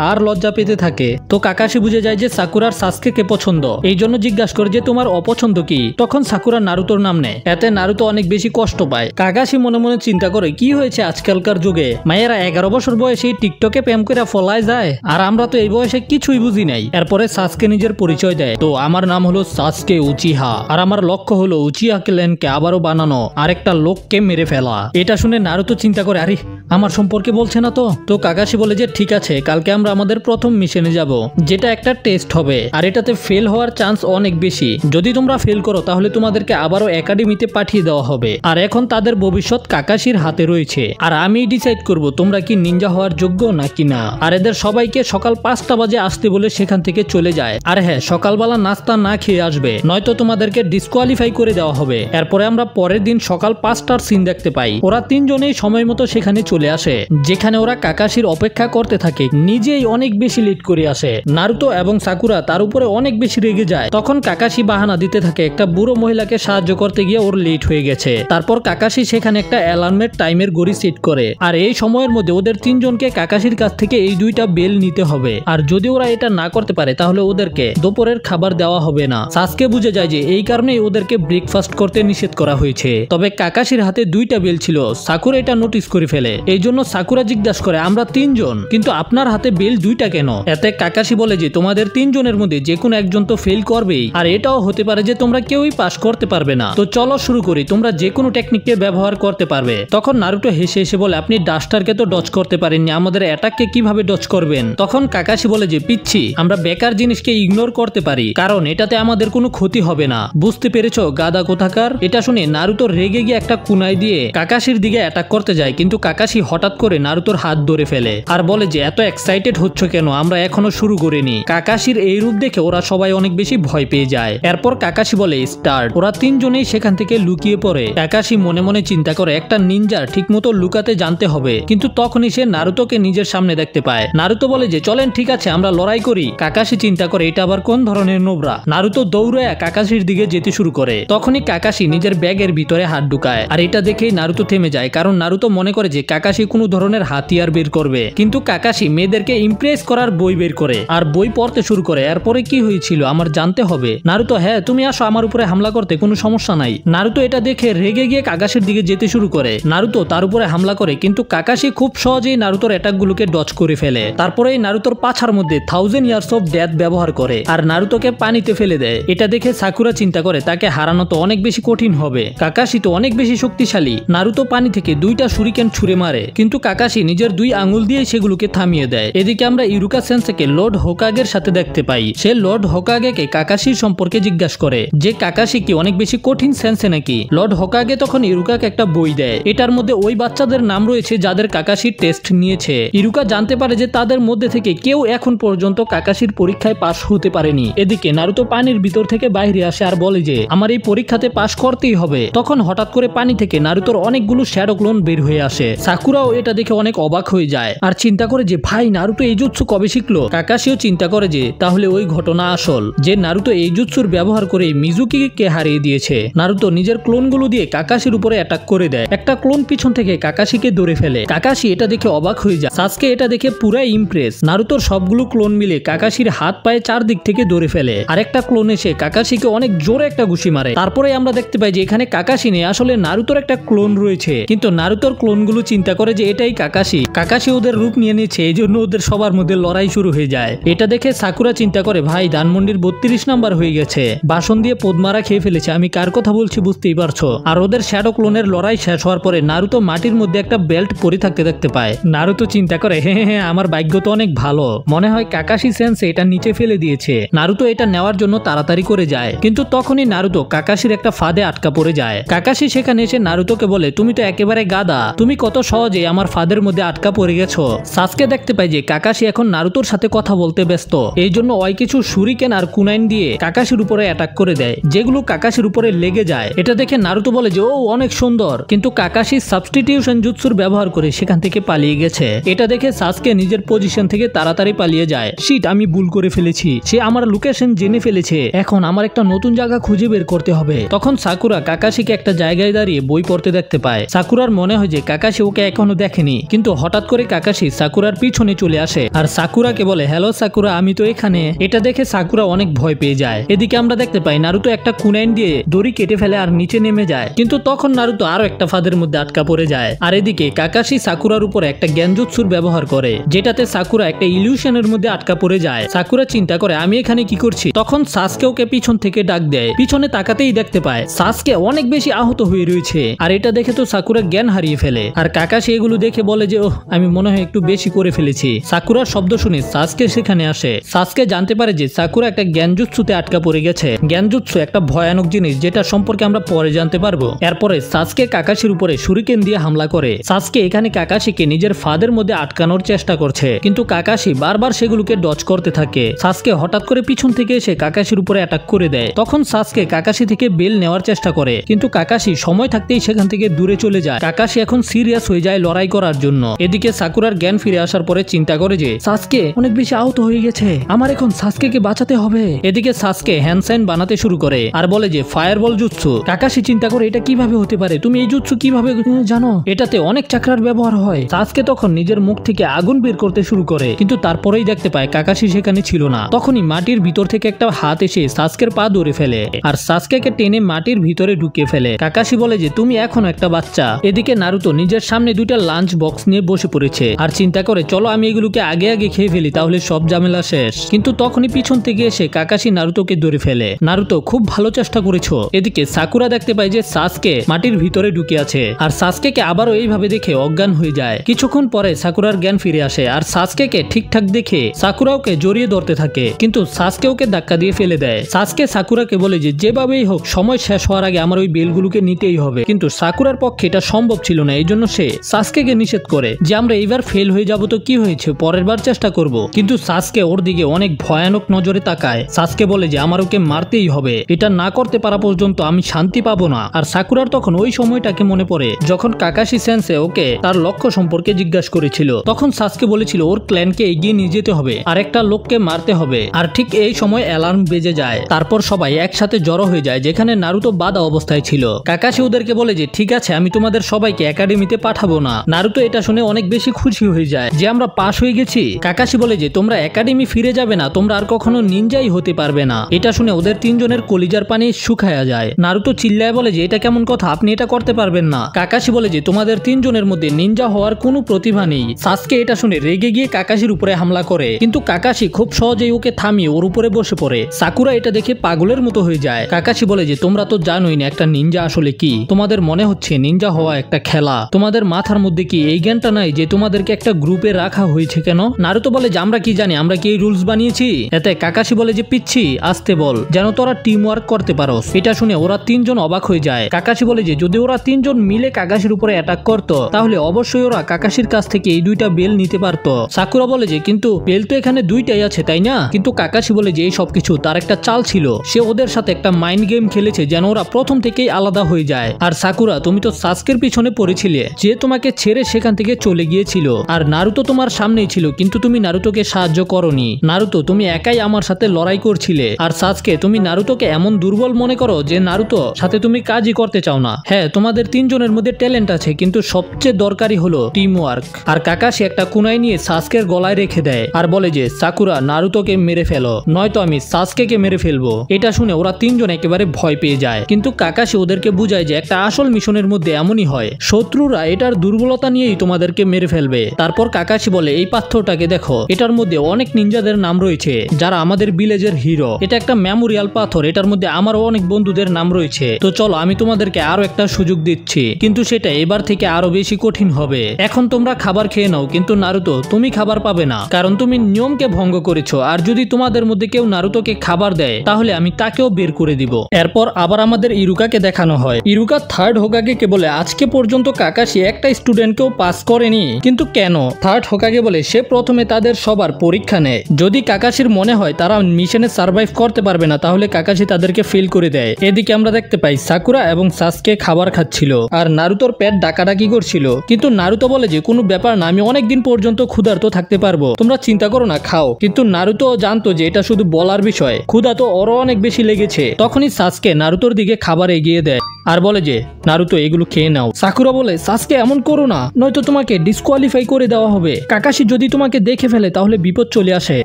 আর লজ্জা পেতে থাকে। তো কাকাশি বুঝে যায় যে সাকুরার সাস্কেকে পছন্দ, এই জন্য জিজ্ঞাসা করে যে তোমার অপছন্দ কি। তখন সাকুরা নারুতোর নাম নেয়, এতে নারুতো অনেক বেশি কষ্ট পায়। কাকাশি মনে মনে চিন্তা করে কি হয়েছে আজকালকার যুগে, মায়েরা 11 বছর বয়সে টিকটকে প্রেম করে ফলায় যায়, আর আমরা তো এই বয়সে কিছুই বুঝি নাই। এরপরে সাসকে নিজের পরিচয় দেয়, তো আমার নাম হলো সাসকে উচিহা, আর আমার লক্ষ্য হলো উচিহা ক্ল্যানকে আবারও বানানো, আরেকটা লোককে মেরে ফেলা। এটা শুনে নারুতো চিন্তা করে আরে আমার সম্পর্কে বলছে না তো কাকাশি বলে যে ঠিক আছে, কালকে আমরা আমাদের প্রথম মিশনে যাব, যেটা একটা টেস্ট হবে, আর এটাতে ফেল হওয়ার চান্স অনেক বেশি। যদি তোমরা ফেল করো তাহলে তোমাদেরকে আবারও একাডেমিতে পাঠিয়ে দেওয়া হবে, আর এখন তাদের ভবিষ্যৎ কাকাশির হাতে রয়েছে, আর আমি ডিসাইড করব তোমরা কি নিনজা হওয়ার যোগ্য নাকি না। আর এদের সবাইকে সকাল 5টা বাজে আসতে বলে সেখান থেকে চলে যায়। আর হ্যাঁ, সকালবেলা নাস্তা না খেয়ে আসবে, নয়তো তোমাদেরকে ডিসকোয়ালিফাই করে দেওয়া হবে। এরপরে আমরা পরের দিন সকাল 5টার সিন দেখতে পাই। ওরা তিনজনেই সময় মতো সেখানে চলে আসে, যেখানে ওরা কাকাশির অপেক্ষা করতে থাকে। নিজেই অনেক বেশি লেট করে আসে। নারুতো এবং সাকুরা তার উপরে অনেক বেশি রেগে যায়। তখন কাকাশি বাহানা দিতে থাকে একটা বুড়ো মহিলাকে সাহায্য করতে গিয়ে ওর লেট হয়ে গেছে। তারপর কাকাশি সেখানে একটা অ্যালার্মের টাইমের ঘড়ি সেট করে, আর এই সময়ের মধ্যে ওদের তিনজনকে কাকাশির কাছ থেকে এই 2টা বেল নিতে হবে, আর যদি ওরা এটা না করতে পারে তাহলে ওদেরকে দুপুরের খাবার দেওয়া হবে না। সাসকে বুঝে যায় যে এই কারণেই ওদেরকে ব্রেকফাস্ট করতে নিষেধ করা হয়েছে। তবে কাকাশির হাতে 2টা বেল ছিল, সাকুরা এটা নোটিস করে ফেলে। এই জন্য সাকুরা জিজ্ঞাসা করে আমরা 3 জন, কিন্তু আপনার হাতে বেল 2টা কেন? এতে কাকাশি বলে যে তোমাদের 3 জনের মধ্যে যে কোনো একজন তো ফেল করবেই, আর এটাও হতে পারে যে তোমরা কেউই পাস করতে পারবে না। তো চলো শুরু করি, তোমরা যে কোনো টেকনিককে ব্যবহার করতে পারবে। তখন নারুটো হেসে হেসে বলে আপনি ডাস্টারকে তো ডজ করতে পারেননি, আমাদের অ্যাটাককে কিভাবে ডজ করবেন? তখন কাকাশি বলে যে পিচ্ছি, আমরা বেকার জিনিসকে ইগনোর করতে পারি, কারণ এটাতে আমাদের কোনো ক্ষতি হবে না। বুঝতে পেরেছো গাদা কোথাকার? এটা শুনে নারুতো রেগে গিয়ে একটা কুনাই দিয়ে কাকাশির দিকে অ্যাটাক করতে যায়, কিন্তু কাকাশি হঠাৎ করে নারুতোর হাত ধরে ফেলে, আর বলে যে এত এক্সাইটেড হচ্ছ কেন, আমরা এখনো শুরু করিনি। কাকাশির এই রূপ দেখে ওরা সবাই অনেক বেশি ভয় পেয়ে যায়। এরপর কাকাশি বলে স্টার্ট। ওরা 3 জনেই সেখান থেকে লুকিয়ে পড়ে। কাকাশি মনে মনে চিন্তা করে একটা নিনজার ঠিক মতো লুকাতে জানতে হবে, কিন্তু তখনই সে নারুতোকে নিজের সামনে দেখতে পায়। নারুতো বলে যে চলেন ঠিক আছে আমরা লড়াই করি। কাকাশি চিন্তা করে এটা আবার কোন ধরনের নোবরা। নারুতো দৌড়ায় কাকাশির দিকে যেতে শুরু করে। তখনই কাকাশি নিজের ব্যাগের ভিতরে হাত ঢুকায়, আর এটা দেখেই নারুতো থেমে যায়, কারণ নারুতো মনে করে যে কাকাশি কোনো ধরনের হাতিয়ার বের করবে। কিন্তু কাকাশি মেয়েদেরকে ইমপ্রেস করার বই বের করে, আর বই পড়তে শুরু করে। এরপরে কি হয়েছিল আমার জানতে হবে। নারুতো হ্যাঁ তুমি আসো, আমার উপরে হামলা করতে কোনো সমস্যা নাই। নারুতো এটা দেখে রেগে গিয়ে কাকাশির দিকে যেতে শুরু করে। নারুতো তার উপরে হামলা করে, কিন্তু কাকাশি খুব সহজেই নারুতোর অ্যাটাকগুলোকে ডজ করে ফেলে। তারপরে নারুতোর পাছার মধ্যে 1000 ইয়ার্স অফ ডেথ ব্যবহার করে, আর নারুতোকে পানিতে ফেলে দেয়। এটা দেখে সাকুরা চিন্তা করে তাকে হারানো তো অনেক বেশি কঠিন হবে, কাকাশি তো অনেক বেশি শক্তিশালী। নারুতো পানি থেকে 2টা শুরিকেন ছুঁড়ে মারে, কিন্তু কাকাশি নিজের 2 আঙুল দিয়ে সেগুলোকে থামিয়ে দেয়। এদিকে আমরা ইরুকা সেন্সেকে লর্ড হোকাগের সাথে দেখতে পাই। সে লর্ড হোকাগেকে কাকাশির সম্পর্কে জিজ্ঞাসা করে যে কাকাশি কি অনেক বেশি কঠিন সেন্সে নাকি। লর্ড হোকাগে তখন ইরুকাকে একটা বই দেয়, এটার মধ্যে ওই বাচ্চাদের নাম রয়েছে যাদের কাকাশির টেস্ট নিয়েছে। ইরুকা জানতে পারে যে তাদের মধ্যে থেকে কেউ এখন পর্যন্ত কাকাশির পরীক্ষায় পাশ হতে পারেনি। এদিকে নারুতো পানির ভিতর থেকে বাইরে আসে আর বলে যে আমার এই পরীক্ষাতে পাশ করতেই হবে। তখন হঠাৎ করে পানি থেকে নারুতোর অনেকগুলো শ্যাডো ক্লোন বের হয়ে আসে। সাকুরাও এটা দেখে অনেক অবাক হয়ে যায়, আর চিন্তা করে যে ভাই নারুতো এই জুৎসু কবে শিখলো। কাকাশিও চিন্তা করে যে তাহলে ওই ঘটনা আসল, যে নারুতো এই জুৎসুর ব্যবহার করে মিজুকিকে হারিয়ে দিয়েছে। নারুতো নিজের ক্লোনগুলো দিয়ে কাকাশির উপরে অ্যাটাক করে দেয়। একটা ক্লোন পিছন থেকে কাকাশিকে ধরে ফেলে। কাকাশি এটা দেখে অবাক হয়ে যায়। সাসকে এটা দেখে পুরাই ইমপ্রেস। নারুতোর সবগুলো ক্লোন মিলে কাকাশির হাত পায়ে চারদিক থেকে ধরে ফেলে। আরেকটা ক্লোন এসে কাকাশিকে অনেক জোরে একটা ঘুষি মারে। তারপরে আমরা দেখতে পাই যে এখানে কাকাশি নেই, আসলে নারুতোর একটা ক্লোন রয়েছে। কিন্তু নারুতোর ক্লোনগুলো চিন্তা করে যে এটাই কাকাশি। কাকাশি ওদের রূপ নিয়ে নিয়েছে, এই জন্য ওদের সবার মধ্যে লড়াই শুরু হয়ে যায়। এটা দেখে সাকুরা চিন্তা করে ভাই ধানমন্ডির 32 নাম্বার হয়ে গেছে, বাসন দিয়ে পোদমারা খেয়ে ফেলেছে। আমি কার কথা বলছি বুঝতেই পারছো। আর ওদের শ্যাডো ক্লোনের লড়াই শেষ হওয়ার পরে নারুতো মাটির মধ্যে একটা বেল্ট পরে থাকতে দেখতে পায়। নারুতো চিন্তা করে হ্যাঁ আমার ভাগ্য তো অনেক ভালো, মনে হয় কাকাশি সেন্সে এটা নিচে ফেলে দিয়েছে। নারুতো এটা নেওয়ার জন্য তাড়াতাড়ি করে যায়, কিন্তু তখনই নারুতো কাকাশির একটা ফাঁদে আটকা পড়ে যায়। কাকাশি সেখানে এসে নারুতোকে বলে তুমি তো একেবারে গাদা, তুমি কত সহজে আমার ফাঁদের মধ্যে আটকা পড়ে গেছো। সাসকে দেখতে পায় যে কাকাশি এখন নারুতোর সাথে কথা বলতে ব্যস্ত, এই জন্য ওই কিছু শুরিকেন আর কুনাইন দিয়ে কাকাশির উপরে অ্যাটাক করে দেয়, যেগুলো কাকাশির উপরে লেগে যায়। এটা দেখে নারুতো বলে যে ও অনেক সুন্দর, কিন্তু কাকাশি সাবস্টিটিউশন জুৎসুর ব্যবহার করে সেখান থেকে পালিয়ে গেছে। এটা দেখে সাসকে নিজের পজিশন থেকে তাড়াতাড়ি পালিয়ে যায়। শিট, আমি ভুল করে ফেলেছি, সে আমার লোকেশন জেনে ফেলেছে, এখন আমার একটা নতুন জায়গা খুঁজে বের করতে হবে। তখন সাকুরা কাকাশিকে একটা জায়গায় দাঁড়িয়ে বই পড়তে দেখতে পায়। সাকুরার মনে হয় যে কাকাশি ওকে এখনো দেখেনি, কিন্তু হঠাৎ করে কাকাশি সাকুরার পিছনে চলে আসে আর সাকুরাকে বলে, হ্যালো সাকুরা, আমি তো এখানে। এটা দেখে সাকুরা অনেক ভয় পেয়ে যায়। এদিকে আমরা দেখতে পাই নারুতো একটা কুনাইন দিয়ে দড়ি কেটে ফেলে আর নিচে নেমে যায়, কিন্তু তখন নারুতো আরো একটা ফাঁদের মধ্যে আটকা পড়ে যায়। আর এদিকে কাকাশি সাকুরার উপর একটা জ্ঞানজুৎসুর ব্যবহার করে, যেটাতে সাকুরা একটা ইলিউশনের মধ্যে আটকা পড়ে যায়। সাকুরা চিন্তা করে আমি এখানে কি করছি। তখন সাসকে ওকে পিছন থেকে ডাক দেয়। পিছনে তাকাতেই দেখতে পায় সাসকে অনেক বেশি আহত হয়ে রয়েছে, আর এটা দেখে তো সাকুরা জ্ঞান হারিয়ে ফেলে। আর কাকাশি এগুলো দেখে বলে যে ওহ, আমি মনে হয় একটু বেশি করে ফেলেছি। সাকুরার শব্দ শুনে সাসকে সেখানে আসে। সাসকে জানতে পারে যে সাকুরা একটা জ্ঞানজুৎসুতে আটকা পড়ে গেছে। জ্ঞানজুৎসু একটা ভয়ানক জিনিস, যেটা সম্পর্কে আমরা পরে জানতে পারবো। এরপরে সাসকে কাকাশির উপরে শুরিকেন দিয়ে হামলা করে। সাসকে এখানে কাকাশিকে নিজের ফাঁদের মধ্যে আটকানোর চেষ্টা করছে, কিন্তু কাকাশি বারবার সেগুলোকে ডজ করতে থাকে। সাসকে হঠাৎ করে পিছন থেকে এসে কাকাশির উপরে অ্যাটাক করে দেয়। তখন সাসকে কাকাশি থেকে বেল নেওয়ার চেষ্টা করে, কিন্তু কাকাশি সময় থাকতেই সেখান থেকে দূরে চলে যায়। কাকাশি এখন সিরিয়াস হয়ে যায় লড়াই করার জন্য। এদিকে সাকুরার জ্ঞান ফিরে আসার পরে চিন্তা করে যে সাসকে অনেক বেশি আহত হয়ে গেছে, আমার এখন সাসকে বাঁচাতে হবে। এদিকে সাসকে হ্যান্ড সাইন বানাতে শুরু করে আর বলে যে ফায়ারবল জুৎসু। কাকাশি চিন্তা করে এটা কিভাবে হতে পারে, তুমি এই জুৎসু কিভাবে জানো, এটাতে অনেক চাকরার ব্যবহার হয়। সাসকে তখন নিজের মুখ থেকে আগুন বের করতে শুরু করে, কিন্তু তারপরেই দেখতে পায় কাকাশি সেখানে ছিল না। তখনই মাটির ভিতর থেকে একটা হাত এসে সাসকের পা ধরে ফেলে আর সাসকেকে টেনে মাটির ভিতরে ঢুকিয়ে ফেলে। কাকাশি বলে যে তুমি এখনো একটা বাচ্চা। এদিকে নারুতো নিজের সামনে দুইটা লাঞ্চ বক্স নিয়ে বসে পড়েছে আর চিন্তা করে চলো আমি এগুলোকে আগে আগে খেয়ে ফেলি, তাহলে সব ঝামেলা শেষ। কিন্তু তখনই পিছন থেকে এসে কাকাশি নারুতোকে ধরে ফেলে। নারুতো খুব ভালো চেষ্টা করেছো। এদিকে সাকুরা দেখতে পায় যে সাসকে মাটির ভিতরে ঢুকে আছে আর সাসকেকে আবারও এইভাবে দেখে অজ্ঞান হয়ে যায়। কিছুক্ষণ পরে সাকুরার জ্ঞান ফিরে আসে আর সাসকেকে ঠিকঠাক দেখে সাকুরা ওকে জড়িয়ে ধরতে থাকে, কিন্তু সাসকে ওকে ধাক্কা দিয়ে ফেলে দেয়। সাসকে সাকুরাকে বলে যে যেভাবেই হোক সময় শেষ হওয়ার আগে আমার ওই বেলগুলোকে নিতেই হবে, কিন্তু সাকুরার পক্ষে এটা সম্ভব ছিল না। এই জন্য সে সাসকেকে নিষেধ করে যে আমরা এইবার ফেল হয়ে যাব তো কি হয়েছে, পরের বার চেষ্টা করব। কিন্তু সাসকে ওর দিকে অনেক ভয়ানক নজরে তাকায়। সাসকে বলে যে আমার ওকে মারতেই হবে, এটা না করতে পারা পর্যন্ত আমি শান্তি পাবো না। আর সাকুরার তখন ওই সময়টাকে মনে পড়ে যখন কাকাশি সেন্সে ওকে তার লক্ষ্য সম্পর্কে জিজ্ঞাসা করেছিল। তখন সাসকে বলেছিল ওর ক্ল্যানকে এগিয়ে নিয়ে যেতে হবে আর একটা লোককে মারতে হবে। আর ঠিক এই সময় অ্যালার্ম বেজে যায়। তারপর সবাই একসাথে জড়ো হয়ে যায় যেখানে নারুতো বাধা অবস্থায় ছিল। কাকাশি ওদেরকে বলে যে ঠিক আছে, আমি তোমাদের সবাইকে একাডেমিতে পাঠাবো না। নারুতো এটা শুনে অনেক বেশি খুশি হয়ে যায় যে আমরা পাশ হয়ে গেছি। কাকাশি বলে যে তোমরা একাডেমি ফিরে যাবে না, তোমরা আর কখনো নিনজাই হতে পারবে না। এটা শুনে ওদের তিনজনের কলিজার পানি শুকায়া যায়। নারুতো চিল্লায় বলে যে এটা কেমন কথা, আপনি এটা করতে পারবেন না। কাকাশি বলে যে তোমাদের তিনজনের মধ্যে নিনজা হওয়ার কোনো প্রতিভা নেই। সাসকে এটা শুনে রেগে গিয়ে কাকাশির উপরে হামলা করে, কিন্তু কাকাশি খুব সহজেই ওকে থামিয়ে ওর উপরে বসে পড়ে। সাকুরা এটা দেখে পাগলের মতো হয়ে যায়। কাকাশি বলে যে তোমরা তো জানোই না একটা নিনজা আসলে কি, তোমাদের মনে হচ্ছে নিনজা হওয়া একটা খেলা, তোমাদের মাথার মধ্যে কি এই জ্ঞানটা নাই যে তোমাদেরকে একটা গ্রুপে রাখা হয়েছে কেন? নারুতো বলে যে আমরা কি জানি, আমরা কি এই রুলস বানিয়েছি? এতে কাকাশি বলে যে পিচ্ছি আসতে বল, যেন তোরা টিম ওয়ার্ক করতে পারো। এটা শুনে ওরা তিনজন অবাক হয়ে যায়। কাকাশি বলে যে যদি ওরা তিনজন মিলে কাকাশির উপরে অ্যাটাক করতো তাহলে অবশ্যই ওরা কাকাশির কাছ থেকে এই দুইটা বেল নিতে পারতো। সাকুরা বলে যে কিন্তু বেল তো এখানে দুইটাই আছে তাই না? কিন্তু কাকাশি বলে যে এই সবকিছু তার একটা চাল ছিল, সে ওদের সাথে একটা মাইন্ড গেম খেলেছে যেন ওরা প্রথম থেকেই আলাদা হয়ে যায়। আর সাকুরা তুমি তো সাসকের পিছনে পড়েছিলে, যে তোমাকে ছেড়ে সেখান থেকে চলে গিয়েছিল। আর নারুতো তোমার সামনেই ছিল, কিন্তু তুমি নারুতোকে সাহায্য করোনি। নারুতো তুমি একাই আমার সাথে লড়াই করছিলে। আর সাসকে তুমি নারুতোকে এমন দুর্বল মনে করো যে নারুতো সাথে তুমি কাজই করতে চাও না। হ্যাঁ, তোমাদের তিনজনের মধ্যে ট্যালেন্ট আছে, কিন্তু সবচেয়ে দরকারি হলো টিম ওয়ার্ক। আর কাকাশি একটা কুনাই নিয়ে সাসকের গলায় রেখে দেয় আর বলে যে সাকুরা নারুতোকে মেরে ফেলো, নয়তো আমি সাসকেকে মেরে ফেলবো। এটা শুনে ওরা তিনজন একেবারে ভয় পেয়ে যায়, কিন্তু কাকাশি ওদেরকে বুঝায় যে একটা আসল মিশনের মধ্যে এমনই হয়, শত্রুরা এটার দুর্বলতা নিয়েই তোমাদেরকে মেরে ফেলবে। তারপর কাকাশি বলে এই পাথরটাকে দেখো, এটার মধ্যে অনেক নিনজাদের নাম রয়েছে যারা আমাদের ভিলেজের হিরো। এটা একটা মেমোরিয়াল পাথর, এটার মধ্যে আমারও অনেক বন্ধুদের নাম রয়েছে। তো চলো আমি তোমাদেরকে আরো একটা সুযোগ দিচ্ছি, কিন্তু সেটা এবার থেকে আরো বেশি কঠিন হবে। এখন তোমরা খাবার খেয়ে নাও, কিন্তু নারুতো তুমি খাবার পাবে না, কারণ তুমি নিয়মকে ভঙ্গ করেছো। আর যদি তোমাদের মধ্যে কেউ নারুতোকে খাবার দেয় তাহলে আমি তাকেও বের করে দিব। এরপর আবার আমাদের ইরুকাকে দেখানো হয়। ইরুকা থার্ড হোকাগে বলে আজকে পর্যন্ত কাকাশি একটা স্টুডেন্টকেও পাস করেনি, কিন্তু কেন? থার্ড হোকাগে বলে সে প্রথমে তাদের সবার পরীক্ষা নেয়। যদি কাকাশির মনে হয় তারা মিশনে সার্ভাইভ করতে পারবে না, তাহলে কাকাশি তাদেরকে ফেল করে দেয়। এদিকে আমরা দেখতে পাই সাকুরা এবং সাসকে খাবার খাচ্ছিল আর নারুতোর পেট ডাকাডাকি করছিল, কিন্তু নারুতো বলে যে কোনো ব্যাপার না, আমি অনেকদিন পর্যন্ত ক্ষুধার্ত থাকতে পারবো, তোমরা চিন্তা করো না, খাও। কিন্তু নারুতো জানতো যে এটা শুধু বলার বিষয়, ক্ষুধা তো ওরও অনেক বেশি লেগেছে। তখনই সাসকে নারুতোর দিকে খাবার এগিয়ে দেয় আর বলে যে নারুতো এগুলো খেয়ে নাও। সাকুরা বলে সাসকে এমন করো না, নয়তো তোমাকে ডিসকোয়ালিফাই করে দেওয়া হবে, কাকাশি যদি তোমাকে দেখে ফেলে তাহলে বিপদ চলে আসে।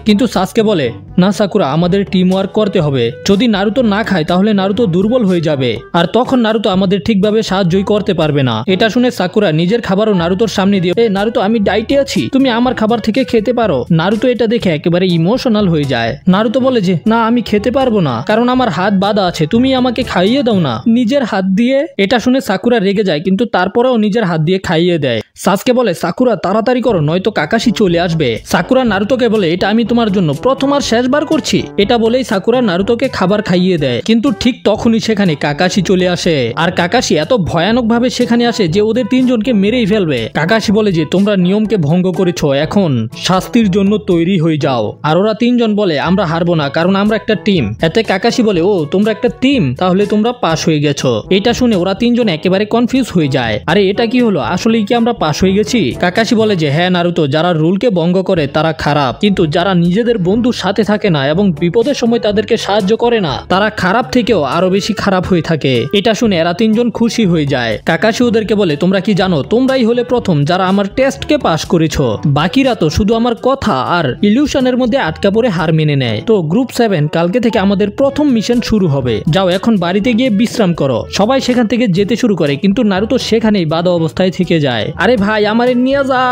কিন্তু সাসকে বলে না সাকুরা, আমাদের টিম ওয়ার্ক করতে হবে, যদি নারুতো না খায় তাহলে নারুতো দুর্বল হয়ে যাবে আর তখন নারুতো আমাদের ঠিকভাবে সাহায্যই করতে পারবে না। এটা শুনে সাকুরা নিজের খাবারও নারুতোর সামনে দিয়ে, নারুতো আমি ডাইটে আছি, তুমি আমার খাবার থেকে খেতে পারো। নারুতো এটা দেখে একেবারে ইমোশনাল হয়ে যায়। নারুতো বলে যে না, আমি খেতে পারবো না, কারণ আমার হাত বাঁধা আছে, তুমি আমাকে খাইয়ে দাও না নিজের হাত দিয়ে। এটা শুনে সাকুরা রেগে যায়, কিন্তু তারপরেও নিজের হাত দিয়ে খাইয়ে দেয়। সাসকে বলে সাকুরা তাড়াতাড়ি করো, নয়তো কাকাশি চলে আসবে। সাকুরা নারুতোকে বলে এটা আমি তোমার জন্য প্রথম আর শেষবার করছি। এটা বলেই সাকুরা নারুতোকে খাবার খাইয়ে দেয়, কিন্তু ঠিক তখনই সেখানে কাকাশি চলে আসে আর কাকাশি এত ভয়ানক ভাবে সেখানে আসে যে ওদের তিনজনকে মেরেই ফেলবে। কাকাশি বলে যে তোমরা নিয়মকে ভঙ্গ করেছো, এখন শাস্তির জন্য তৈরি হয়ে যাও। আর ওরা তিনজন বলে আমরা হারবো না, কারণ আমরা একটা টিম। এতে কাকাশি বলে ও তোমরা একটা টিম, তাহলে তোমরা পাস হয়ে গেছো। এটা শুনে ওরা তিনজন একেবারে কনফিউজ হয়ে যায়, আরে এটা কি হলো, আসলেই কি আমরা পাস হয়ে গেছি? কাকাশি বলে যে হ্যাঁ নারুতো, যারা রুলকে ভঙ্গ করে তারা খারাপ, কিন্তু যারা নিজেদের বন্ধুর সাথে থাকে না এবং বিপদের সময় তাদেরকে সাহায্য করে না, তারা খারাপ থেকেও আরো বেশি খারাপ হয়ে থাকে। এটা শুনে এরা তিনজন খুশি হয়ে যায়। কাকাশি ওদেরকে বলে তোমরা কি জানো, তোমরাই হলে প্রথম যারা আমার টেস্টকে পাস করেছো, বাকিরা তো শুধু আমার কথা আর ইলিউশনের মধ্যে আটকা পড়ে হার মেনে নেয়। তো গ্রুপ 7 কালকে থেকে আমাদের প্রথম মিশন শুরু হবে, যাও এখন বাড়িতে গিয়ে বিশ্রাম করো। সবাই সেখান থেকে যেতে শুরু করে, কিন্তু নারুতো সেখানেই বাধা অবস্থায় থেকে যায়। আরে ভাই আমারে নিয়ে যা।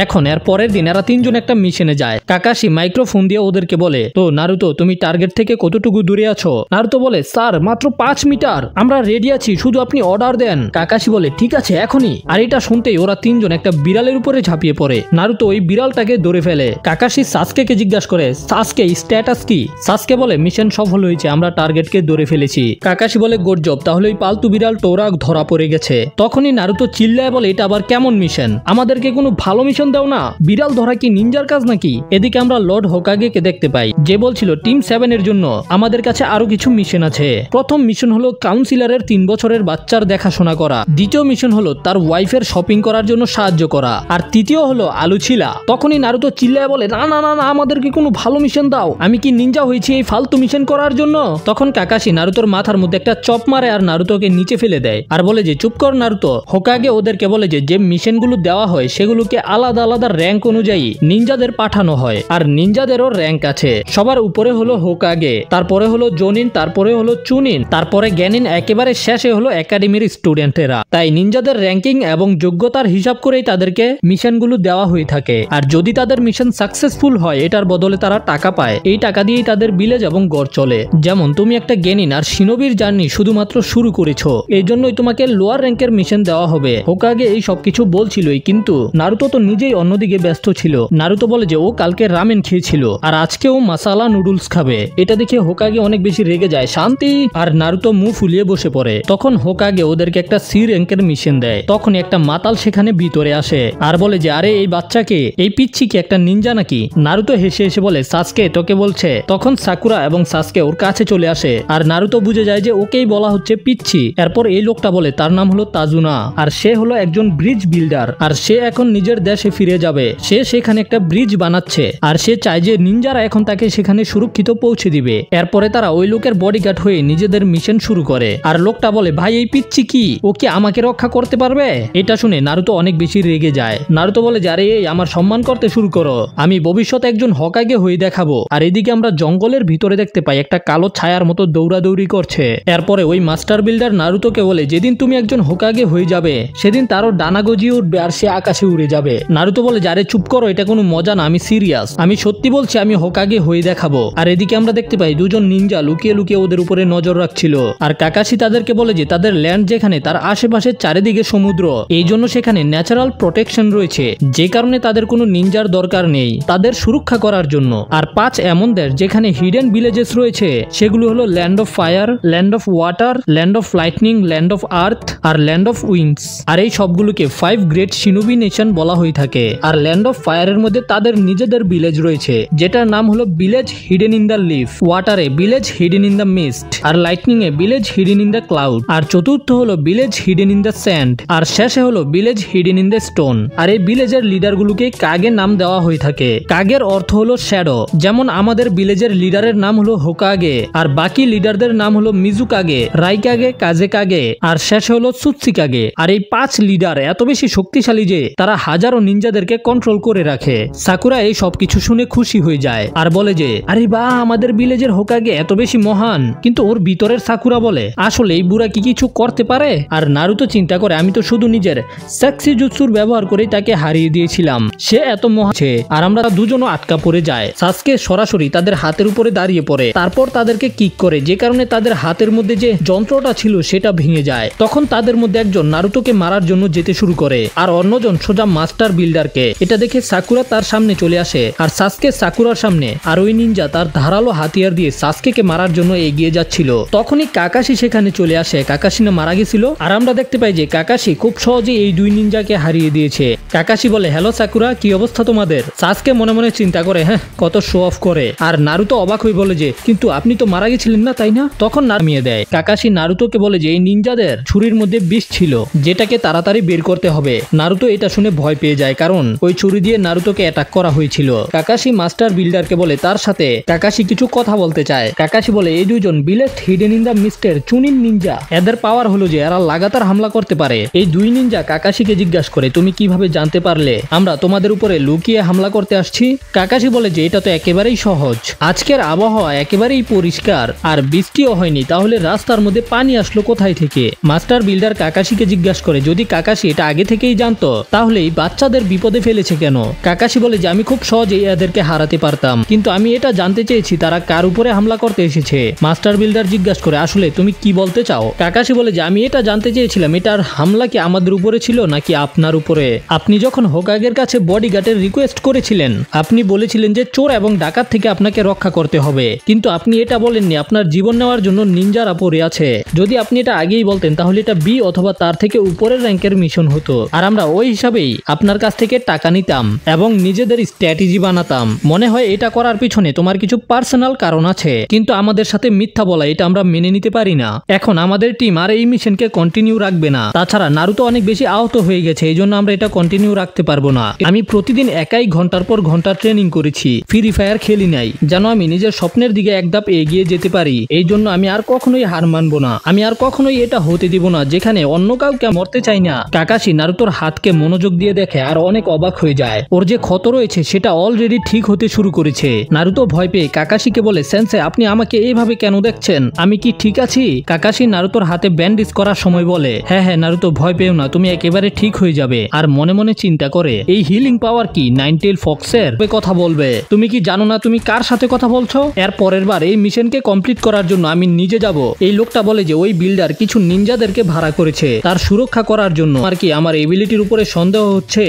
এখন এর পরের দিন এরা তিনজন একটা মিশনে যায়। কাকাশি মাইক্রোফোন দিয়ে ওদেরকে বলে তো নারুতো তুমি টার্গেট থেকে কতটুকু দূরে আছো? নারুতো বলে স্যার মাত্র 5 মিটার, আমরা রেডি আছি, শুধু আপনি অর্ডার দেন। কাকাশি বলে ঠিক আছে এখনই। আর এটা শুনতেই ওরা তিনজন একটা বিড়ালের উপরে ঝাঁপিয়ে পড়ে। নারুতো ওই বিড়ালটাকে ধরে ফেলে। কাকাশি সাসকে জিজ্ঞাসা করে সাসকে স্ট্যাটাস কি? সাসকে বলে মিশন সফল হয়েছে, আমরা টার্গেটকে ধরে ফেলেছি। কাকাশি বলে গুড জব, তাহলে ওই পালতু বিড়াল টোরা ধরা পড়ে গেছে। তখনই নারুতো চিল্লায় বলে এটা আবার কেমন মিশন, আমাদেরকে কোনো ভালো মিশন দাও না, বিড়াল ধরা কি নিনজার কাজ নাকি? এদিকে আমরা লর্ড হোকাগেকে দেখতে পাই, যে বলছিল টিম 7 এর জন্য আমাদের কাছে আরো কিছু মিশন আছে। প্রথম মিশন হলো কাউন্সিলরের 3 বছরের বাচ্চার দেখাশোনা করা, দ্বিতীয় মিশন হলো তার ওয়াইফের শপিং করার জন্য সাহায্য করা, আর তৃতীয় হলো আলু ছিলা। তখনই নারুতো চিল্লায় বলে না না না না, আমাদেরকে কোনো ভালো মিশন দাও, আমি কি নিনজা হয়েছি এই ফালতু মিশন করার জন্য? তখন কাকাশি নারুতোর মাথার মধ্যে একটা চপ মারে আর নারুতোকে নিচে ফেলে দেয় আর বলে যে চুপ কর নারুতো। হোকাগে ওদেরকে বলে যে মিশনগুলো দেওয়া হয় সেগুলোকে আলাদা আলাদা র্যাঙ্ক অনুযায়ী নিনজাদের পাঠানো হয়, আর নিনজাদেরও র্যাঙ্ক আছে। সবার উপরে হলো হোকাগে, তারপরে হলো জোনিন, তারপরে হলো চুনিন, তারপরে গ্যানিন, একেবারে শেষে হলো একাডেমির স্টুডেন্টেরা। তাই নিনজাদের র্যাঙ্কিং এবং যোগ্যতার হিসাব করেই তাদেরকে মিশনগুলো দেওয়া হয়ে থাকে। আর যদি তাদের মিশন সাকসেসফুল হয় এটার বদলে তারা টাকা পায়, এই টাকা দিয়েই তাদের ভিলেজ এবং গড় চলে। যেমন তুমি একটা গেনিন আর শিনোবির জার্নি শুধুমাত্র শুরু করেছো, এই জন্যই তোমাকে লোয়ার র্যাঙ্কের মিশন দেওয়া হবে। হোকাগে এই সবকিছু বলছিলই, কিন্তু নারুতো তো নিজেই অন্যদিকে ব্যস্ত ছিল। নারুতো বলে যে ও কালকে রামেন খেয়েছিল আর আজকেও মাসালা নুডলস খাবে। এটা দেখে হোকাগে অনেক বেশি রেগে যায়, শান্তি। আর নারুতো মুখ ফুলিয়ে বসে পড়ে। তখন হোকাগে ওদেরকে একটা সি র্যাঙ্কের মিশন দেয়। তখন একটা মাতাল সেখানে ভিতরে আসে আর বলে যে আরে এই বাচ্চাকে, এই পিচ্ছি কি একটা নিনজা নাকি? নারুতো হেসে হেসে বলে সাসকে তোকে বলছে। তখন সাকুরা এবং সাসকে ওর কাছে চলে আসে আর নারুতো বুঝে যায় যে ওকেই বলা হচ্ছে পিচ্ছি। এরপর এই লোকটা বলে তার নাম হলো তাজুনা, আর সে হলো একজন ব্রিজ বিল্ডার, আর সে এখন নিজের দেশে ফিরে যাবে। সে সেখানে একটা ব্রিজ বানাচ্ছে আর সে চায় যে নিনজারা এখন তাকে সেখানে সুরক্ষিত পৌঁছে দিবে। এরপরে তারা ওই লোকের বডিগার্ড হয়ে নিজেদের মিশন শুরু করে। আর লোকটা বলে ভাই এই পিচ্ছি কি, ও কি আমাকে রক্ষা করতে পারবে? এটা শুনে নারুতো অনেক বেশি রেগে যায়। নারুতো বলে যে আরে এই আমার সম্মান করতে শুরু করো, আমি ভবিষ্যতে একজন হোকাগে হয়ে দেখাবো। আর এদিকে আমরা জঙ্গলের ভিতরে দেখতে পাই একটা কালো ছায়ার মতো দৌড়াদৌড়ি করছে। এরপরে ওই মাস্টার বিল্ডার নারুতোকে বলে যেদিন তুমি একজন হোকাগে হয়ে যাবে সেদিন তারও ডানা গজিয়ে উঠবে আর সে আকাশে উড়ে যাবে। নারুতো বলে যে আরে চুপ করো, এটা কোনো মজা না, আমি সিরিয়াস, আমি সত্যি বলছি, আমি হোকাগে হয়ে দেখাবো। আর এদিকে আমরা দেখতে পাই দুজন নিনজা লুকিয়ে লুকিয়ে ওদের উপরে নজর রাখছিল। আর কাকাশি তাদেরকে বলে যে তাদের ল্যান্ড যেখানে তার আশেপাশে চারিদিকে সমুদ্র, এই জন্য সেখানে ন্যাচারাল প্রোটেকশন রয়েছে, যে কারণে তাদের কোনো নিনজার দরকার নেই তাদের সুরক্ষা করার জন্য। আর 5 এমন দেশ যেখানে হিডেন ভিলেজেস রয়েছে, সেগুলো হলো land of fire, land of water, land of lightning, land of earth আর ল্যান্ড অফ উইংস। আর এই সবগুলোকে 5 গ্রেট শিনোবি নেশন বলা হয়ে থাকে। আর ল্যান্ড অফ ফায়ারের মধ্যে তাদের নিজেদের ভিলেজ রয়েছে, যেটার নাম হলো village hidden in the leaf, ওয়াটারে village hidden in the mist, আর লাইটনিং এ village hidden in the cloud, আর চতুর্থ হলো village hidden in the sand, আর শেষে হলো village hidden in the stone. আর এই ভিলেজের লিডারগুলোকে কাগে নাম দেওয়া হয়ে থাকে। কাগের অর্থ হলো শ্যাডো, যেমন আমাদের ভিলেজের লিডারের নাম হলো হোকাগে, আর বাকি লিডারদের নাম হলো মিজুকাগে, রাইকাগে, কাজেকাগে, আর শেষে হলো সুৎসিকাগে। আর এই 5 লিডার এত বেশি শক্তিশালী যে তারা হাজারো নিনজাদেরকে কন্ট্রোল করে রাখে। সাকুরা এই সবকিছু শুনে খুশি হয়ে যায় আর বলে যে আরে বাহ, আমাদের ভিলেজের হোকাগে এত বেশি মহান। কিন্তু ওর ভিতরের সাকুরা বলে আসলে এই বুড়া কি কিছু করতে পারে? আর নারুতো চিন্তা করে আমি তো শুধু নিজের সেক্সি জুৎসুর ব্যবহার করে তাকে হারিয়ে দিয়েছিলাম, সে এত মহান। আর আমরা দুজনও আটকা পড়ে যায়। সাসকে সরাসরি তাদের হাতের উপরে দাঁড়িয়ে পড়ে, তারপর তাদেরকে কিক করে, যে কারণে তাদের হাতের মধ্যে যে যন্ত্রটা ছিল সেটা ভেঙে যায়। তখন তাদের মধ্যে একজন নারুতোকে মারার জন্য যেতে শুরু করে আর অন্যজন সোজা মাস্টার বিল্ডারকে। এটা দেখে সাকুরা তার সামনে চলে আসে আর সাসকে সাকুরার সামনে, আর ওই নিনজা তার ধারালো হাতিয়ার দিয়ে সাসকেকে মারার জন্য এগিয়ে যাচ্ছিল। তখনই কাকাশি সেখানে চলে আসে। কাকাশি না মারা গেছিল, আর আমরা দেখতে পাই যে কাকাশি খুব সহজে এই 2 নিনজাকে হারিয়ে দিয়েছে। কাকাশি বলে হ্যালো সাকুরা, কি অবস্থা তোমাদের? সাসকে মনে মনে চিন্তা করে হ্যাঁ কত শো অফ করে। আর নারুতো অবাক হয়ে বলে যে কিন্তু আপনি তো মারা গেছিলেন না, তাই না? তখন নামিয়ে দেয়। কাকাশি নারুতোকে বলে যে এই নিনজাদের ছুরির মধ্যে বিষ ছিল, যেটাকে তাড়াতাড়ি বের করতে হবে। নারুতো এটা শুনে ভয় পেয়ে যায়, কারণ ওই ছুরি দিয়ে নারুতোকে অ্যাটাক করা হয়েছিল। কাকাশি মাস্টার বিল্ডারকে বলে তার সাথে কাকাশি কিছু কথা বলতে চায়। কাকাশি বলে এই 2জন ভিলেজ হিডেন ইন দ্য মিস্টের চুনিন নিনজা, এদের পাওয়ার হলো যে এরা লাগাতার হামলা করতে পারে। এই 2 নিনজা কাকাশিকে জিজ্ঞাসা করে তুমি কিভাবে জানতে পারলে আমরা তোমাদের উপরে লুকিয়ে হামলা করতে আসছি? কাকাশি বলে যে এটা তো একেবারেই সহজ, আজকের আবহাওয়া একেবারেই পরিষ্কার আর বৃষ্টিও হয়নি, তাহলে রাস্তার মধ্যে পানি আসলো কোথায় থেকে? মাস্টার বিল্ডার কাকাশিকে জিজ্ঞাসা করে যদি কাকাশি এটা আগে থেকেই জানতো তাহলে এই বাচ্চাদের বিপদে ফেলেছে কেন? কাকাশি বলে যে আমি খুব সহজেই এদেরকে হারাতে পারতাম, কিন্তু আমি এটা জানতে চেয়েছি তারা কার উপরে হামলা করতে এসেছে। মাস্টার বিল্ডার জিজ্ঞাসা করে আসলে তুমি কি বলতে চাও? কাকাশি বলে যে আমি এটা জানতে চেয়েছিলাম এটার হামলা কি আমাদের উপরে ছিল নাকি আপনার উপরে? আপনি যখন হোকাগের কাছে বডিগার্ডের রিকোয়েস্ট করেছিলেন আপনি বলেছিলেন যে চোর এবং ডাকাত থেকে আপনাকে রক্ষা করতে হবে, কিন্তু আপনি এটা বলেননি আপনার জীবন নেওয়ার জন্য নিনজারা পড়ে আছে। যদি আপনি এটা আগেই বলতেন তাহলে এটা বি অথবা তার থেকে উপরের র্যাঙ্কের মিশন হতো, আর আমরা ওই হিসাবেই আপনার কাছ থেকে টাকা নিতাম এবং নিজেদের স্ট্র্যাটেজি বানাতাম। মনে হয় এটা করার পিছনে তোমার কিছু পার্সোনাল কারণ আছে, কিন্তু আমাদের সাথে মিথ্যা বলা এটা আমরা মেনে নিতে পারি না। এখন আমাদের টিম আর এই মিশনকে কন্টিনিউ রাখবে না, তাছাড়া নারুতো অনেক বেশি আহত হয়ে গেছে, এই জন্য আমরা এটা কন্টিনিউ রাখতে পারবো না। আমি প্রতিদিন একাই ঘন্টার পর ঘন্টা ট্রেনিং করেছি, ফ্রি ফায়ার খেলি নাই, যেন আমি নিজের স্বপ্নের দিকে এক ধাপ এগিয়ে যেতে পারি। এই জন্য আমি আর কখনোই হার মানবো না, আমি আর কখনোই এটা হতে দিব না যেখানে অন্য কাউকে মরতে চাই না। কাকাশি নারুতোর হাতকে মনোযোগ দিয়ে দেখে আর অনেক অবাক হয়ে যায়, ওর যে ক্ষত রয়েছে সেটা অলরেডি ঠিক হতে শুরু করেছে। নারুতো ভয় পেয়ে কাকাশিকে বলে সেন্সে আপনি আমাকে এইভাবে কেন দেখছেন, আমি কি ঠিক আছি? কাকাশি নারুতোর হাতে ব্যান্ডেজ করার সময় বলে হ্যাঁ হ্যাঁ নারুতো ভয় পেও না, তুমি একেবারে ঠিক হয়ে যাবে। আর মনে মনে চিন্তা করে এই হিলিং পাওয়ার কি নাইনটেল ফক্সের কথা বলবে? তুমি কি জানো না তুমি কার সাথে কথা বলছো? এর পরের বার এই মিশনকে কমপ্লিট করার জন্য আমি নিজে যাব। এই লোকটা বলে যে ওই বিল্ডার কিছু নিনজাদেরকে ভাড়া করেছে তার সুরক্ষা করার জন্য। আর কি আমার এবিলিটির উপরে সন্দেহ হচ্ছে,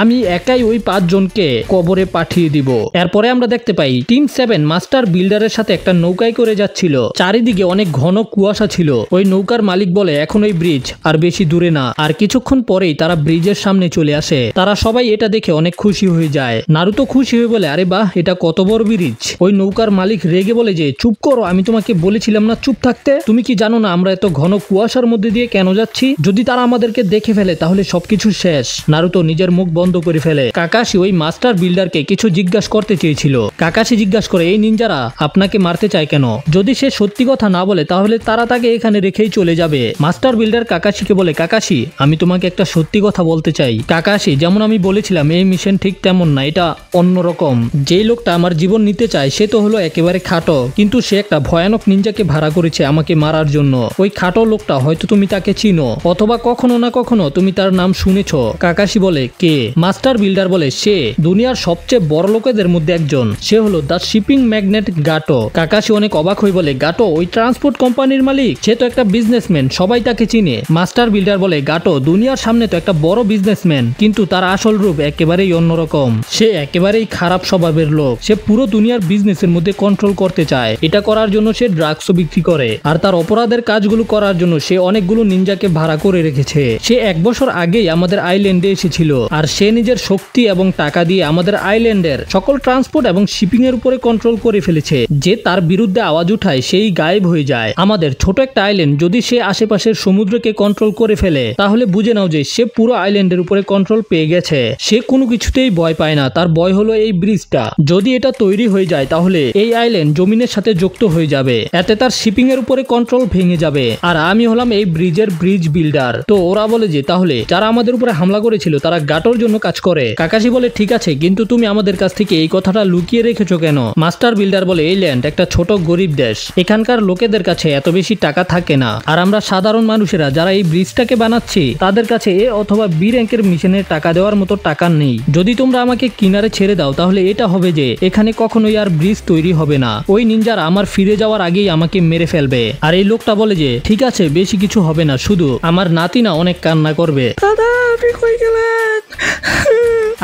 আমি একাই ওই 5 জনকে কবরে পাঠিয়ে দিব। এরপরে আমরা দেখতে পাই টিম 7 মাস্টার বিল্ডারের সাথে একটা নৌকায় করে যাচ্ছিল। চারিদিকে অনেক ঘন কুয়াশা ছিল। ওই নৌকার মালিক বলে এখন ওই ব্রিজ আর বেশি দূরে না। আর কিছুক্ষণ পরেই তারা ব্রিজের সামনে চলে আসে। তারা সবাই এটা দেখে অনেক খুশি হয়ে যায়। নারুতো খুশি হয়ে বলে আরে বাহ, এটা কত বড় ব্রিজ। ওই নৌকার মালিক রেগে বলে যে চুপ করো, আমি তোমাকে বলেছিলাম না চুপ থাকতে? তুমি কি জানো না আমরা এত ঘন কুয়াশার মধ্যে দিয়ে কেন যাচ্ছি? যদি তারা আমাদেরকে দেখে ফেলে তাহলে সবকিছু শেষ। নারুতো নিজের মুখ বন্ধ করে ফেলে। কাকাশি ওই মাস্টার বিল্ডারকে কিছু জিজ্ঞাসা করতে চেয়েছিল। কাকাশি জিজ্ঞাসা করে এই নিনজারা আপনাকে মারতে চায় কেন? যদি সে সত্যি কথা না বলে তাহলে তারা তাকে এখানে রেখেই চলে যাবে। মাস্টার বিল্ডার কাকাশিকে বলে কাকাশি আমি তোমাকে একটা সত্যি কথা বলতে চাই। কাকাশি যেমন আমি বলেছিলাম এই মিশন ঠিক তেমন না, এটা অন্যরকম। যে লোকটা আমার জীবন নিতে চায় সে তো হলো একেবারে খাটো, কিন্তু সে একটা ভয়ানক নিনজাকে ভাড়া করেছে আমাকে মারার জন্য। ওই খাটো লোকটা হয়তো তুমি তাকে চিনো অথবা কখনো না কখনো তুমি তার নাম শুনেছো। কাকাশি বলে কে? মাস্টার বিল্ডার বলে সে দুনিয়ার সবচেয়ে বড় লোকেদের মধ্যে একজন, সে হলো দ্য শিপিং ম্যাগনেট গাটো। কাকাশি অনেক অবাক হয়ে বলে গাটো ওই ট্রান্সপোর্ট কোম্পানির মালিক? সে তো একটা বিজনেসম্যান, সবাই তাকে চিনে। মাস্টার বিল্ডার বলে গাটো দুনিয়ার সামনে তো একটা বড় বিজনেসম্যান, কিন্তু তার আসল রূপ একেবারেই অন্যরকম। সে একেবারেই খারাপ স্বভাবের লোক। সে পুরো দুনিয়ার বিজনেসের মধ্যে কন্ট্রোল করতে চায়। এটা করার জন্য সে ড্রাগসও বিক্রি করে, আর তার অপরাধের কাজগুলো করার জন্য সে অনেকগুলো নিনজাকে ভাড়া করে রেখেছে। সে 1 বছর আগেই আমাদের আইল্যান্ডে এসেছিল আর সে নিজের শক্তি এবং টাকা দিয়ে আমাদের আইল্যান্ডের সকল ট্রান্সপোর্ট এবং শিপিং এর উপরে কন্ট্রোল করে ফেলেছে। যে তার বিরুদ্ধে আওয়াজ উঠায় সেই গায়েব হয়ে যায়। আমাদের ছোট একটা আইল্যান্ড যদি সে আশেপাশের সমুদ্রকে কন্ট্রোল করে ফেলে তাহলে বুঝে নাও যে সে পুরো আইল্যান্ডের উপরে কন্ট্রোল পেয়ে গেছে। সে কোনো কিছুতেই ভয় পায় না। তার ভয় হলো এই ব্রিজটা। যদি এটা তৈরি হয়ে যায় তাহলে এই আইল্যান্ড জমিনের সাথে যুক্ত হয়ে যাবে। এতে তার শিপিং এর উপরে কন্ট্রোল ভেঙে যাবে। আর আমি হলাম এই ব্রিজের ব্রিজ বিল্ডার। তো ওরা বলে যে তাহলে যারা আমাদের উপরে হামলা করেছিল তারা গাটোর জন্য কাজ করে। কাকাশি বলে ঠিক আছে, কিন্তু তুমি আমাদের কাছ থেকে এই কথাটা লুকিয়ে রেখেছো কেন? মাস্টার বিল্ডার বলে এই ল্যান্ড একটা ছোট গরিব দেশ। এখানকার লোকেদের কাছে এত বেশি টাকা থাকে না। আর আমরা সাধারণ মানুষেরা যারা এই ব্রিজটাকে বানাচ্ছি তাদের কাছে এ অথবা বি র্যাঙ্কের মিশনের টাকা দেওয়ার মতো টাকা নেই। যদি তোমরা আমাকে কিনারে ছেড়ে দাও তাহলে এটা হবে যে এখানে কখনোই আর ব্রিজ তৈরি হবে না। ওই নিনজারা আমার ফিরে যাওয়ার আগেই আমাকে মেরে ফেলবে। আর এই লোকটা বলে যে ঠিক আছে, বেশি কিছু হবে না, শুধু আমার নাতি না অনেক কান্না করবে। দাদা আপনি কই গেলেন?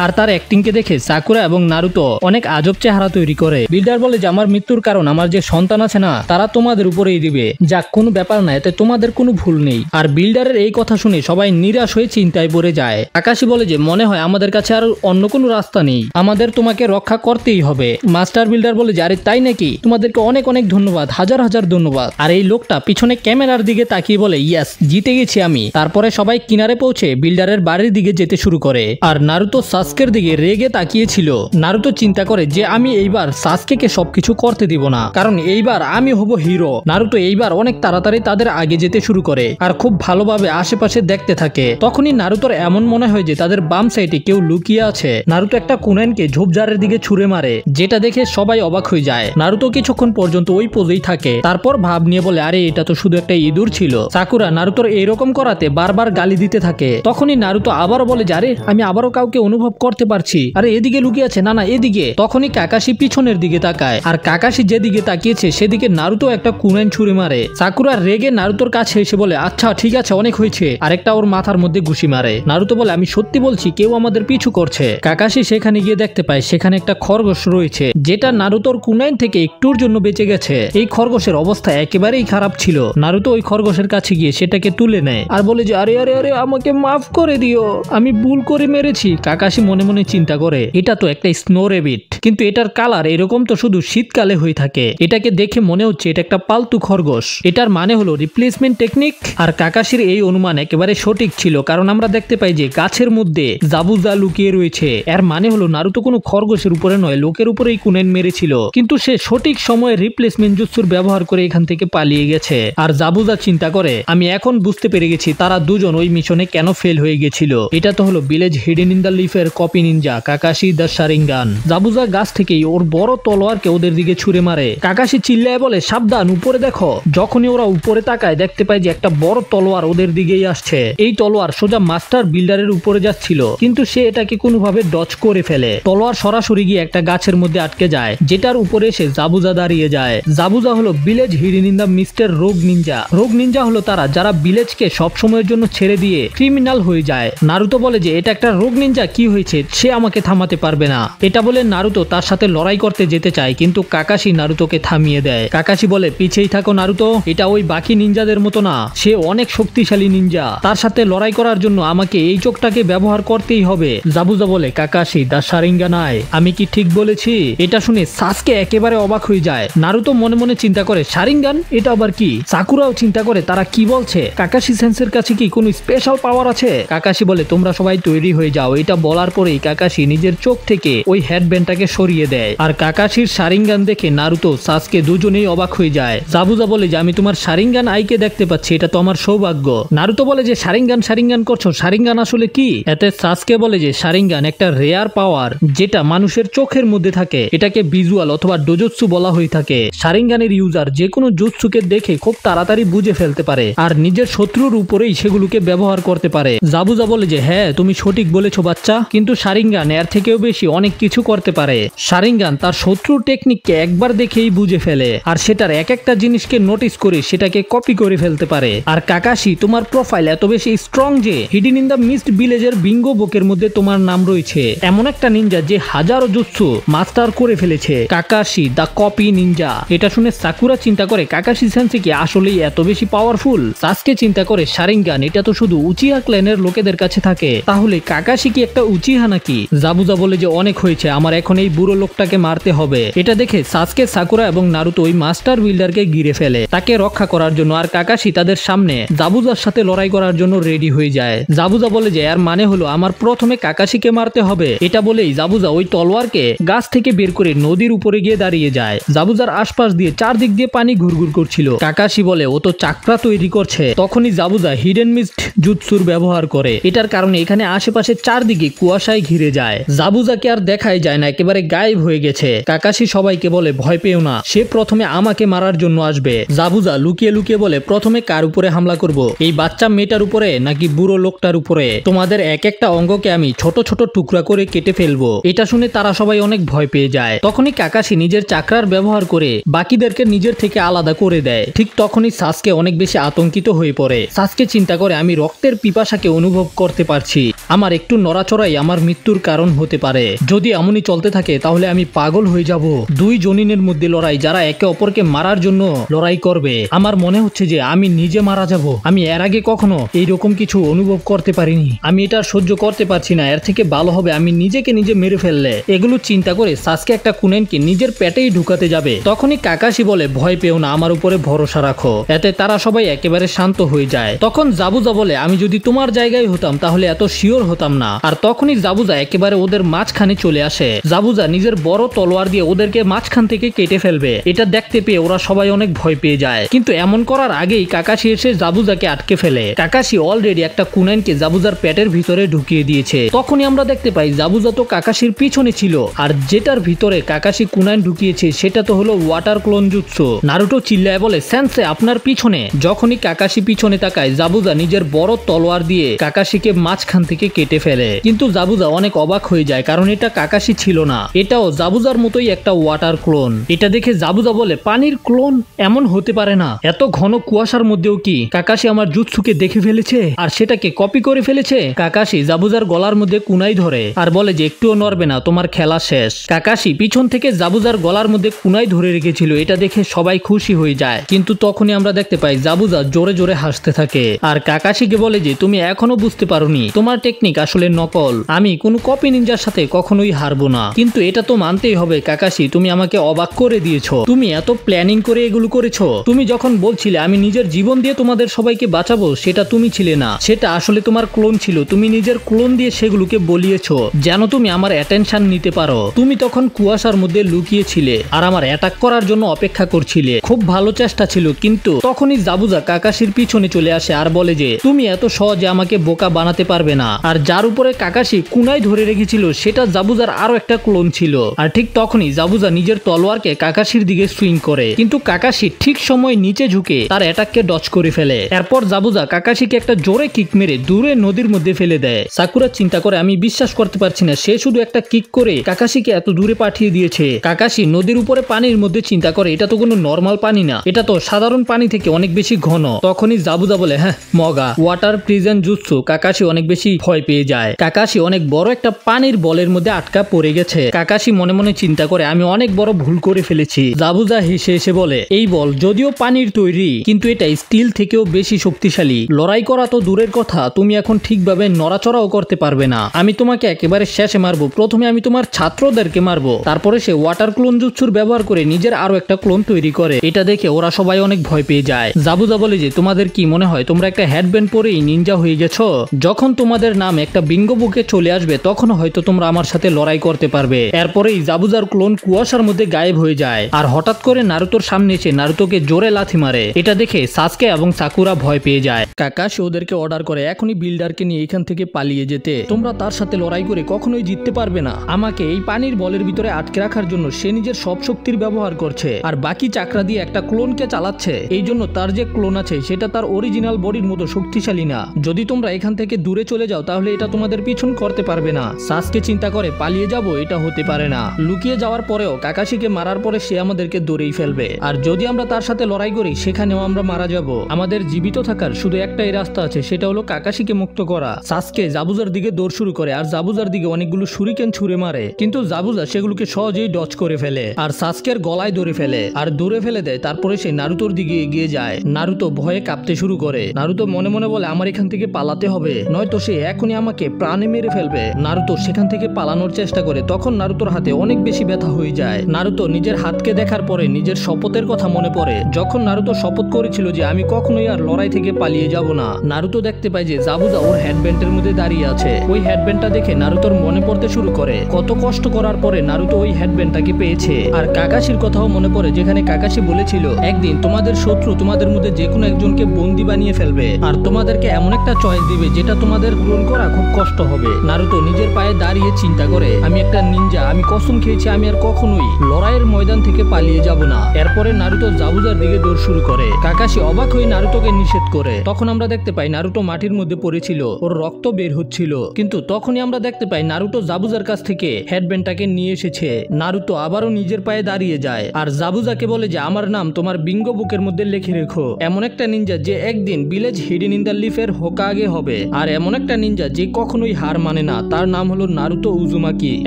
আর তার অ্যাক্টিং কে দেখে সাকুরা এবং নারুতো অনেক আজব চেহারা তৈরি করে। বিল্ডার বলে যে আমার মৃত্যুর কারণ আমার যে সন্তান আছে না তারা তোমাদের উপরেই দিবে। যাক, কোনো ব্যাপার না, এতে তোমাদের কোনো ভুল নেই। আর বিল্ডারের এই কথা শুনে সবাই নিরাশ হয়ে চিন্তায় পড়ে যায়। আকাশী বলে যে মনে হয় আমাদের কাছে আর অন্য কোনো রাস্তা নেই, আমাদের তোমাকে রক্ষা করতেই হবে। মাস্টার বিল্ডার বলে যে আরে তাই নাকি, তোমাদেরকে অনেক অনেক ধন্যবাদ, হাজার হাজার ধন্যবাদ। আর এই লোকটা পিছনে ক্যামেরার দিকে তাকিয়ে বলে ইয়েস, জিতে গেছি আমি। তারপরে সবাই কিনারে পৌঁছে বিল্ডারের বাড়ির দিকে যেতে শুরু করে। আর নারুতো সাসকের দিকে রেগে তাকিয়েছিল। নারুতো চিন্তা করে যে আমি এইবার সাসকেকে সবকিছু করতে দিব না, কারণ এইবার আমি হব হিরো। নারুতো এইবার অনেক তাড়াতাড়ি তাদের আগে যেতে শুরু করে আর খুব ভালোভাবে আশেপাশে দেখতে থাকে। তখনই নারুতোর এমন মনে হয় যে তাদের বাম সাইডে কেউ লুকিয়ে আছে। নারুতো একটা কুনাইনকে ঝোপঝাড়ের দিকে ছুঁড়ে মারে, যেটা দেখে সবাই অবাক হয়ে যায়। নারুতো কিছুক্ষণ পর্যন্ত ওই পোজেই থাকে, তারপর ভাব নিয়ে বলে আরে এটা তো শুধু একটা ইঁদুর ছিল। সাকুরা নারুতোর এইরকম করাতে বারবার গালি দিতে থাকে। তখনই নারুতো আবারও বলে যে আরে আমি আবারও কাউকে অনুভব করতে পারছি, আরে এদিকে লুকিয়ে আছে, না না এদিকে। তখনই কাকাশি পিছনের দিকে তাকায়, আর কাকাশি যেদিকে তাকিয়েছে সেদিকে নারুতো একটা কুনাইন ছুঁড়ে মারে। সাকুরা রেগে নারুতোর কাছে এসে বলে আচ্ছা ঠিক আছে, অনেক হয়েছে, আরেকটা ওর মাথার মধ্যে ঘুষি মারে। নারুতো বলে আমি সত্যি বলছি, কেউ আমাদের পিছু করছে। কাকাশি সেখানে গিয়ে দেখতে পায় সেখানে একটা খরগোশ রয়েছে, যেটা নারুতোর কুনাইন থেকে একটুর জন্য বেঁচে গেছে। এই খরগোশের অবস্থা একেবারেই খারাপ ছিল। নারুতো ওই খরগোশের কাছে গিয়ে সেটাকে তুলে নেয় আর বলে যে আরে আরে আরে আমাকে মাফ করে দিও, আমি ভুল করে মেরেছি। কাকাশি মনে মনে চিন্তা করে এটা তো একটা স্নো রেবিট, কিন্তু এটার কালার এরকম তো শুধু শীতকালে হয়ে থাকে। এটাকে দেখে মনে হচ্ছে এটা একটা পালতু খরগোশ। এটার মানে হলো রিপ্লেসমেন্ট টেকনিক। আর কাকাশির এই অনুমান একেবারে সঠিক ছিল, কারণ আমরা দেখতে পাই যে গাছের মধ্যে জাবুজা লুকিয়ে রয়েছে। এর মানে হলো নারুতো কোনো খরগোশের উপরে নয়, লোকের উপরেই কুনাইন মেরেছিল, কিন্তু সে সঠিক সময়ে রিপ্লেসমেন্ট জুৎসুর ব্যবহার করে এখান থেকে পালিয়ে গেছে। আর জাবুজা চিন্তা করে আমি এখন বুঝতে পেরে গেছি তারা দুজন ওই মিশনে কেন ফেল হয়ে গেছিল। এটা তো হলো ভিলেজ হিডেন ইন দ্য লিফের copy ninja Kakashi the Sharingan. Zabuza গাছ থেকেই ওর বড় তলোয়ারকে ওদের দিকে ছুঁড়ে মারে। কাকাশি চিল্লায় বলে সাবধান, উপরে দেখো। যখনই ওরা উপরে তাকায় দেখতে পায় যে একটা বড় তলোয়ার ওদের দিকেই আসছে। এই তলোয়ার সোজা মাস্টার বিল্ডারের উপরে যাচ্ছিল, কিন্তু সে এটাকে কোনোভাবে ডজ করে ফেলে। তলোয়ার সরাসরি গিয়ে একটা গাছের মধ্যে আটকে যায়, যেটার উপরে এসে জাবুজা দাঁড়িয়ে যায়। জাবুজা হলো ভিলেজ হিডেন ইন দ্য মিস্টের রোগ নিনজা। রোগ নিনজা হলো তারা যারা ভিলেজকে সব সময়ের জন্য ছেড়ে দিয়ে ক্রিমিনাল হয়ে যায়। নারুতো বলে যে এটা একটা রোগ নিনজা, কি হয়েছে, সে আমাকে থামাতে পারবে না। এটা বলে নারুতো তার সাথে লড়াই করতে যেতে চায়, কিন্তু কাকাশি নারুতোকে থামিয়ে দেয়। কাকাশি বলে পিছেই থাকো নারুতো, এটা ওই বাকি নিনজাদের মতো না, সে অনেক শক্তিশালী নিনজা। তার সাথে লড়াই করার জন্য আমাকে এই চোখটাকে ব্যবহার করতেই হবে। জাবুজা বলে কাকাশি দা শারিঙ্গান আয়, আমি কি ঠিক বলেছি? এটা শুনে সাসকে একেবারে অবাক হয়ে যায়। নারুতো মনে মনে চিন্তা করে শারিঙ্গান এটা আবার কি? সাকুরাও চিন্তা করে তারা কি বলছে, কাকাশি সেন্সের কাছে কি কোনো স্পেশাল পাওয়ার আছে? কাকাশি বলে তোমরা সবাই তৈরি হয়ে যাও। এটা বলার পরেই কাকাশি নিজের চোখ থেকে ওই হেডব্যান্ডটাকে সরিয়ে দেয়। আর কাকাশির শারিঙ্গান দেখে নারুতো সাসকে দুজনেই অবাক হয়ে যায়। জাবুজা বলে যে আমি তোমার শারিঙ্গান আইকে দেখতে পাচ্ছি, এটা তো আমার সৌভাগ্য। নারুতো বলে যে শারিঙ্গান করছো, শারিঙ্গান আসলে কি? এতে সাসকে বলে যে শারিঙ্গান একটা রেয়ার পাওয়ার যেটা মানুষের চোখের মধ্যে থাকে, এটাকে ভিজুয়াল অথবা ডোজুৎসু বলা হয়ে থাকে। শারিঙ্গানের ইউজার যে কোনো জুৎসুকে দেখে খুব তাড়াতাড়ি বুঝে ফেলতে পারে আর নিজের শত্রুর উপরেই সেগুলোকে ব্যবহার করতে পারে। জাবুজা বলে যে হ্যাঁ তুমি সঠিক বলেছো বাচ্চা, কিন্তু কিন্তু শারিঙ্গান এর থেকেও বেশি অনেক কিছু করতে পারে। শারিঙ্গান তার শত্রুর টেকনিককে একবার দেখেই বুঝে ফেলে আর সেটার এক একটা জিনিসকে নোটিস করে সেটাকে কপি করে ফেলতে পারে। আর কাকাশি, তোমার প্রোফাইল এত বেশি স্ট্রং যে হিডেন ইন দ্য মিস্ট ভিলেজের বিঙ্গো বুকের মধ্যে তোমার নাম রয়েছে। এমন একটা নিনজা যে হাজারো জুৎসু মাস্টার করে ফেলেছে, কাকাশি দ্য কপি নিনজা। এটা শুনে সাকুরা চিন্তা করে কাকাশি সেন্সে কি আসলেই এত বেশি পাওয়ারফুল? সাসকে চিন্তা করে শারিঙ্গান এটা তো শুধু উচিহা ক্ল্যানের লোকেদের কাছে থাকে, তাহলে কাকাশি কি একটা উচিহা নাকি? জাবুজা বলে যে অনেক হয়েছে, আমার এখন এই বুড়ো লোকটাকে মারতে হবে। এটা দেখে সাসকে, সাকুরা এবং নারুতো ওই মাস্টার বিল্ডারকে ঘিরে ফেলে তাকে রক্ষা করার জন্য। আর কাকাশি তাদের সামনে জাবুজার সাথে লড়াই করার জন্য রেডি হয়ে যায়। জাবুজা বলে যে এর মানে হলো আমার প্রথমে কাকাশিকে মারতে হবে। এটা বলেই জাবুজা ওই তলোয়ারকে গাছ থেকে বের করে নদীর উপরে গিয়ে দাঁড়িয়ে যায়। জাবুজার আশপাশ দিয়ে চারদিক দিয়ে পানি ঘুরঘুর করছিল। কাকাশি বলে ও তো চাকরা তৈরি করছে। তখনই জাবুজা হিডেন মিস্ট জুৎসুর ব্যবহার করে। এটার কারণে এখানে আশেপাশে চারদিকে কুয়াশায় ঘিরে যায়। জাবুজাকে আর দেখাই যায় না, একেবারে গায়েব হয়ে গেছে। কাকাশি সবাইকে বলে ভয় পেও না, সে প্রথমে আমাকে মারার জন্য আসবে। জাবুজা লুকিয়ে লুকিয়ে বলে প্রথমে কার উপরে হামলা করব, এই বাচ্চা মেয়েটার উপরে নাকি বুড়ো লোকটার উপরে? তোমাদের এক একটা অঙ্গকে আমি ছোট ছোট টুকরা করে কেটে ফেলবো। এটা শুনে তারা সবাই অনেক ভয় পেয়ে যায়। তখনই কাকাশি নিজের চাকরার ব্যবহার করে বাকিদেরকে নিজের থেকে আলাদা করে দেয়। ঠিক তখনই সাসকে অনেক বেশি আতঙ্কিত হয়ে পড়ে। সাসকে চিন্তা করে আমি রক্তের পিপাসাকে অনুভব করতে পারছি, আমার একটু নড়াচড়াই আমার মৃত্যুর কারণ হতে পারে। যদি এমনই চলতে থাকে তাহলে আমি পাগল হয়ে যাব। দুই জনিনের মধ্যে লড়াই, যারা একে অপরকে মারার জন্য লড়াই করবে। আমার মনে হচ্ছে যে আমি নিজে মারা যাব। আমি এর আগে কখনো এইরকম কিছু অনুভব করতে পারিনি। আমি এটা সহ্য করতে পারছি না, এর থেকে ভালো হবে আমি নিজেকে নিজে মেরে ফেললে। এগুলো চিন্তা করে সাসকে একটা কুনেনকে নিজের পেটেই ঢুকাতে যাবে। তখনই কাকাশি বলে ভয় পেও না, আমার উপরে ভরসা রাখো। এতে তারা সবাই একেবারে শান্ত হয়ে যায়। তখন জাবুজা বলে আমি যদি তোমার জায়গায় হতাম তাহলে এত শিওর হতাম না। আর তখনই জাবুজা একেবারে ওদের মাঝখানে চলে আসে। জাবুজা নিজের বড় তলোয়ার দিয়ে ওদেরকে মাঝখান থেকে কেটে ফেলবে। এটা দেখতে পেয়ে ওরা সবাই অনেক ভয় পেয়ে যায়। কিন্তু এমন করার আগেই কাকাশি এসে জাবুজাকে আটকে ফেলে। কাকাশি অলরেডি একটা কুনাইনকে জাবুজার পেটের ভিতরে ঢুকিয়ে দিয়েছে। তখনই আমরা দেখতে পাই জাবুজা তো কাকাশির পিছনে ছিল, আর যেটার ভিতরে কাকাশি কুনাইন ঢুকিয়েছে সেটা তো হলো ওয়াটার ক্লোন জুৎসু। নারুটো চিল্লায় বলে সেন্সে আপনার পিছনে। যখনই কাকাশি পিছনে তাকায় জাবুজা নিজের বড় তলোয়ার দিয়ে কাকাশিকে মাঝখান থেকে কেটে ফেলে। কিন্তু জাবুজা অনেক অবাক হয়ে যায়, কারণ এটা কাকাশি ছিল না, এটাও জাবুজার মতোই একটা ওয়াটার ক্লোন। এটা দেখে জাবুজা বলে পানির ক্লোন এমন হতে পারে না, এত ঘন কুয়াশার মধ্যেও কি কাকাশি আমার জুৎসুকে দেখে ফেলেছে আর সেটাকে কপি করে ফেলেছে? কাকাশি জাবুজার গলার মধ্যে কুনাই ধরে আর বলে যে একটুও নড়বে না, তোমার খেলা শেষ। কাকাশি পিছন থেকে জাবুজার গলার মধ্যে কুনাই ধরে রেখেছিল। এটা দেখে সবাই খুশি হয়ে যায়। কিন্তু তখনই আমরা দেখতে পাই জাবুজা জোরে জোরে হাসতে থাকে আর কাকাশিকে বলে যে তুমি এখনো বুঝতে পারোনি, তোমার টেকনিক আসলে নকল। আমি কোনো কপি নিনজার সাথে কখনোই হারবো না। কিন্তু এটা তো মানতেই হবে কাকাশি, তুমি আমাকে অবাক করে দিয়েছো। তুমি এত প্ল্যানিং করে এগুলো করেছো। তুমি যখন বলছিলে আমি নিজের জীবন দিয়ে তোমাদের সবাইকে বাঁচাবো, সেটা তুমি ছিলে না, সেটা আসলে তোমার ক্লোন ছিল। তুমি নিজের ক্লোন দিয়ে সেগুলোকে বলিয়েছো যেন তুমি আমার অ্যাটেনশন নিতে পারো। তুমি তখন কুয়াশার মধ্যে লুকিয়েছিলে আর আমার অ্যাটাক করার জন্য অপেক্ষা করছিলে। খুব ভালো চেষ্টা ছিল। কিন্তু তখনই জাবুজা কাকাশির পিছনে চলে আসে আর বলে যে তুমি এত সহজে আমাকে বোকা বানাতে পারবে না। আর যার উপরে কাকাশি কুনাই ধরে রেখেছিল সেটা জাবুজার আরো একটা ক্লোন ছিল। আর ঠিক তখনই জাবুজা নিজের তলোয়ারকে কাকাশির দিকে সুইং করে, কিন্তু কাকাশি ঠিক সময় নিচে ঝুঁকে তার অ্যাটাককে ডচ করে ফেলে। এরপর জাবুজা কাকাশিকে একটা জোরে কিক মেরে দূরে নদীর মধ্যে ফেলে দেয়। সাকুরা চিন্তা করে আমি বিশ্বাস করতে পারছি না, সে শুধু একটা কিক করে কাকাশিকে এত দূরে পাঠিয়ে দিয়েছে। কাকাশি নদীর উপরে পানির মধ্যে চিন্তা করে এটা তো কোনো নর্মাল পানি না, এটা তো সাধারণ পানি থেকে অনেক বেশি ঘন। তখনই জাবুজা বলে হ্যাঁ মগা, ওয়াটার প্রিজন জুৎসু। কাকাশি অনেক বেশি ভয় পেয়ে যায়। কাকাশি অনেক বড় একটা পানির বলের মধ্যে আটকা পড়ে গেছে। কাকাশি মনে মনে চিন্তা করে আমি অনেক বড় ভুল করে ফেলেছি। জাবুজা হেসে এসে বলে এই বল যদিও পানির তৈরি কিন্তু এটা স্টিল থেকেও বেশি শক্তিশালী। লড়াই করা তো দূরের কথা, তুমি এখন ঠিকভাবে নড়াচড়াও করতে পারবে না। আমি তোমাকে একেবারে শেষে মারবো। প্রথমে আমি তোমার ছাত্রদেরকে মারবো, তারপরে সে ওয়াটার ক্লোন জুৎসুর ব্যবহার করে নিজের আরো একটা ক্লোন তৈরি করে। এটা দেখে ওরা সবাই অনেক ভয় পেয়ে যায়। জাবুজা বলে যে তোমাদের কি মনে হয় তোমরা একটা হেডব্যান্ড পরেই নিনজা হয়ে গেছো? যখন তোমাদের নাম একটা বিঙ্গো বুকে চলে আসবে তখন হয়তো তোমরা আমার সাথে লড়াই করতে পারবে। এরপরেই জাবুজার ক্লোন কুয়াশার মধ্যে গায়েব হয়ে যায় আর হঠাৎ করে নারুতোর সামনে এসে নারুতোকে জোরে লাথি মারে। এটা দেখে সাসকে এবং সাকুরা ভয় পেয়ে যায়। কাকাশি ওদেরকে অর্ডার করে এখনই বিল্ডারকে নিয়ে এখান থেকে পালিয়ে যেতে। তোমরা তার সাথে লড়াই করে কখনোই জিততে পারবে না। আমাকে এই পানির বলের ভিতরে আটকে রাখার জন্য সে নিজের সব শক্তির ব্যবহার করছে আর বাকি চাকরা দিয়ে একটা ক্লোনকে চালাচ্ছে। এই জন্য তার যে ক্লোন আছে সেটা তার অরিজিনাল বডির মতো শক্তিশালী না। যদি তোমরা এখান থেকে দূরে চলে যাও তাহলে এটা তোমাদের পিছন করতে পারবে না। সাসকে চিন্তা করে পালিয়ে যাব, এটা হতে পারে না। লুকিয়ে যাওয়ার পরেও কাকাশিকে মারার পরে সে আমাদেরকে দৌড়েই ফেলবে, আর যদি আমরা তার সাথে লড়াই করি সেখানেও আমরা মারা যাব। আমাদের জীবিত থাকার শুধু একটাই রাস্তা আছে, সেটা হলো কাকাশিকে মুক্ত করা। সাসকে জাবুজার দিকে দৌড় শুরু করে আর জাবুজার দিকে অনেকগুলো শুরিকেন ছুঁড়ে মারে, কিন্তু জাবুজা সেগুলোকে সহজেই ডজ করে ফেলে আর সাসকের গলায় ধরে ফেলে আর দূরে ফেলে দেয়। তারপরে সে নারুতোর দিকে এগিয়ে যায়। নারুতো ভয়ে কাঁপতে শুরু করে। নারুতো মনে মনে বলে আমার এখান থেকে পালাতে হবে, নয়তো সে এখনই আমাকে প্রাণে মেরে ফেলবে। নারুতো সেখান থেকে পালানোর চেষ্টা করে, তখন নারুতোর হাতে অনেক বেশি ব্যথা হয়ে যায়। নারুতো নিজের হাতকে দেখার পরে নিজের শপথের কথা মনে পড়ে, যখন নারুতো শপথ করেছিল যে আমি কখনোই আর লড়াই থেকে পালিয়ে যাব না। নারুতো দেখতে পায় যে জাবুজা ওর হেডব্যান্ডের মধ্যে দাঁড়িয়ে আছে। ওই হেডব্যান্ডটা দেখে নারুতোর মনে পড়তে শুরু করে কত কষ্ট করার পরে নারুতো ওই হেডব্যান্ডটাকে পেয়েছে। আর কাকাশির কথাও মনে পড়ে, যেখানে কাকাশি বলেছিল একদিন তোমাদের শত্রু তোমাদের মধ্যে যে কোনো একজনকে বন্দী বানিয়ে ফেলবে আর তোমাদেরকে এমন একটা চয়েস দিবে যেটা তোমাদের পূরণ করা খুব কষ্ট হবে। নারুতো নিজের পায়ে দাঁড়িয়ে চিন্তা করে আমি একটা নিনজা, আমি কসম খেয়েছি আমি আর কখনোই লড়াইয়ের ময়দান থেকে পালিয়ে যাব না। এরপরে নারুতো জাবুজার দিকে দৌড় শুরু করে। কাকাশি অবাক হয়ে নারুতোকে নিষেধ করে। তখন আমরা দেখতে পাই নারুতো মাটির মধ্যে পড়েছিল, ওর রক্ত বের হচ্ছিল, কিন্তু তখনই আমরা দেখতে পাই নারুতো জাবুজার কাছ থেকে হেডব্যান্ডটাকে নিয়ে এসেছে। নারুতো আবারও নিজের পায়ে দাঁড়িয়ে যায় আর জাবুজাকে বলে যে আমার নাম তোমার বিঙ্গো বুকের মধ্যে লিখে রেখো। এমন একটা নিনজা যে একদিন ভিলেজ হিডেন ইন দ্য লিফের হোকাগে হবে, আর এমন একটা নিনজা যে কখনোই হার মানে না, তার নাম হলো নারুতো উজুমাকি।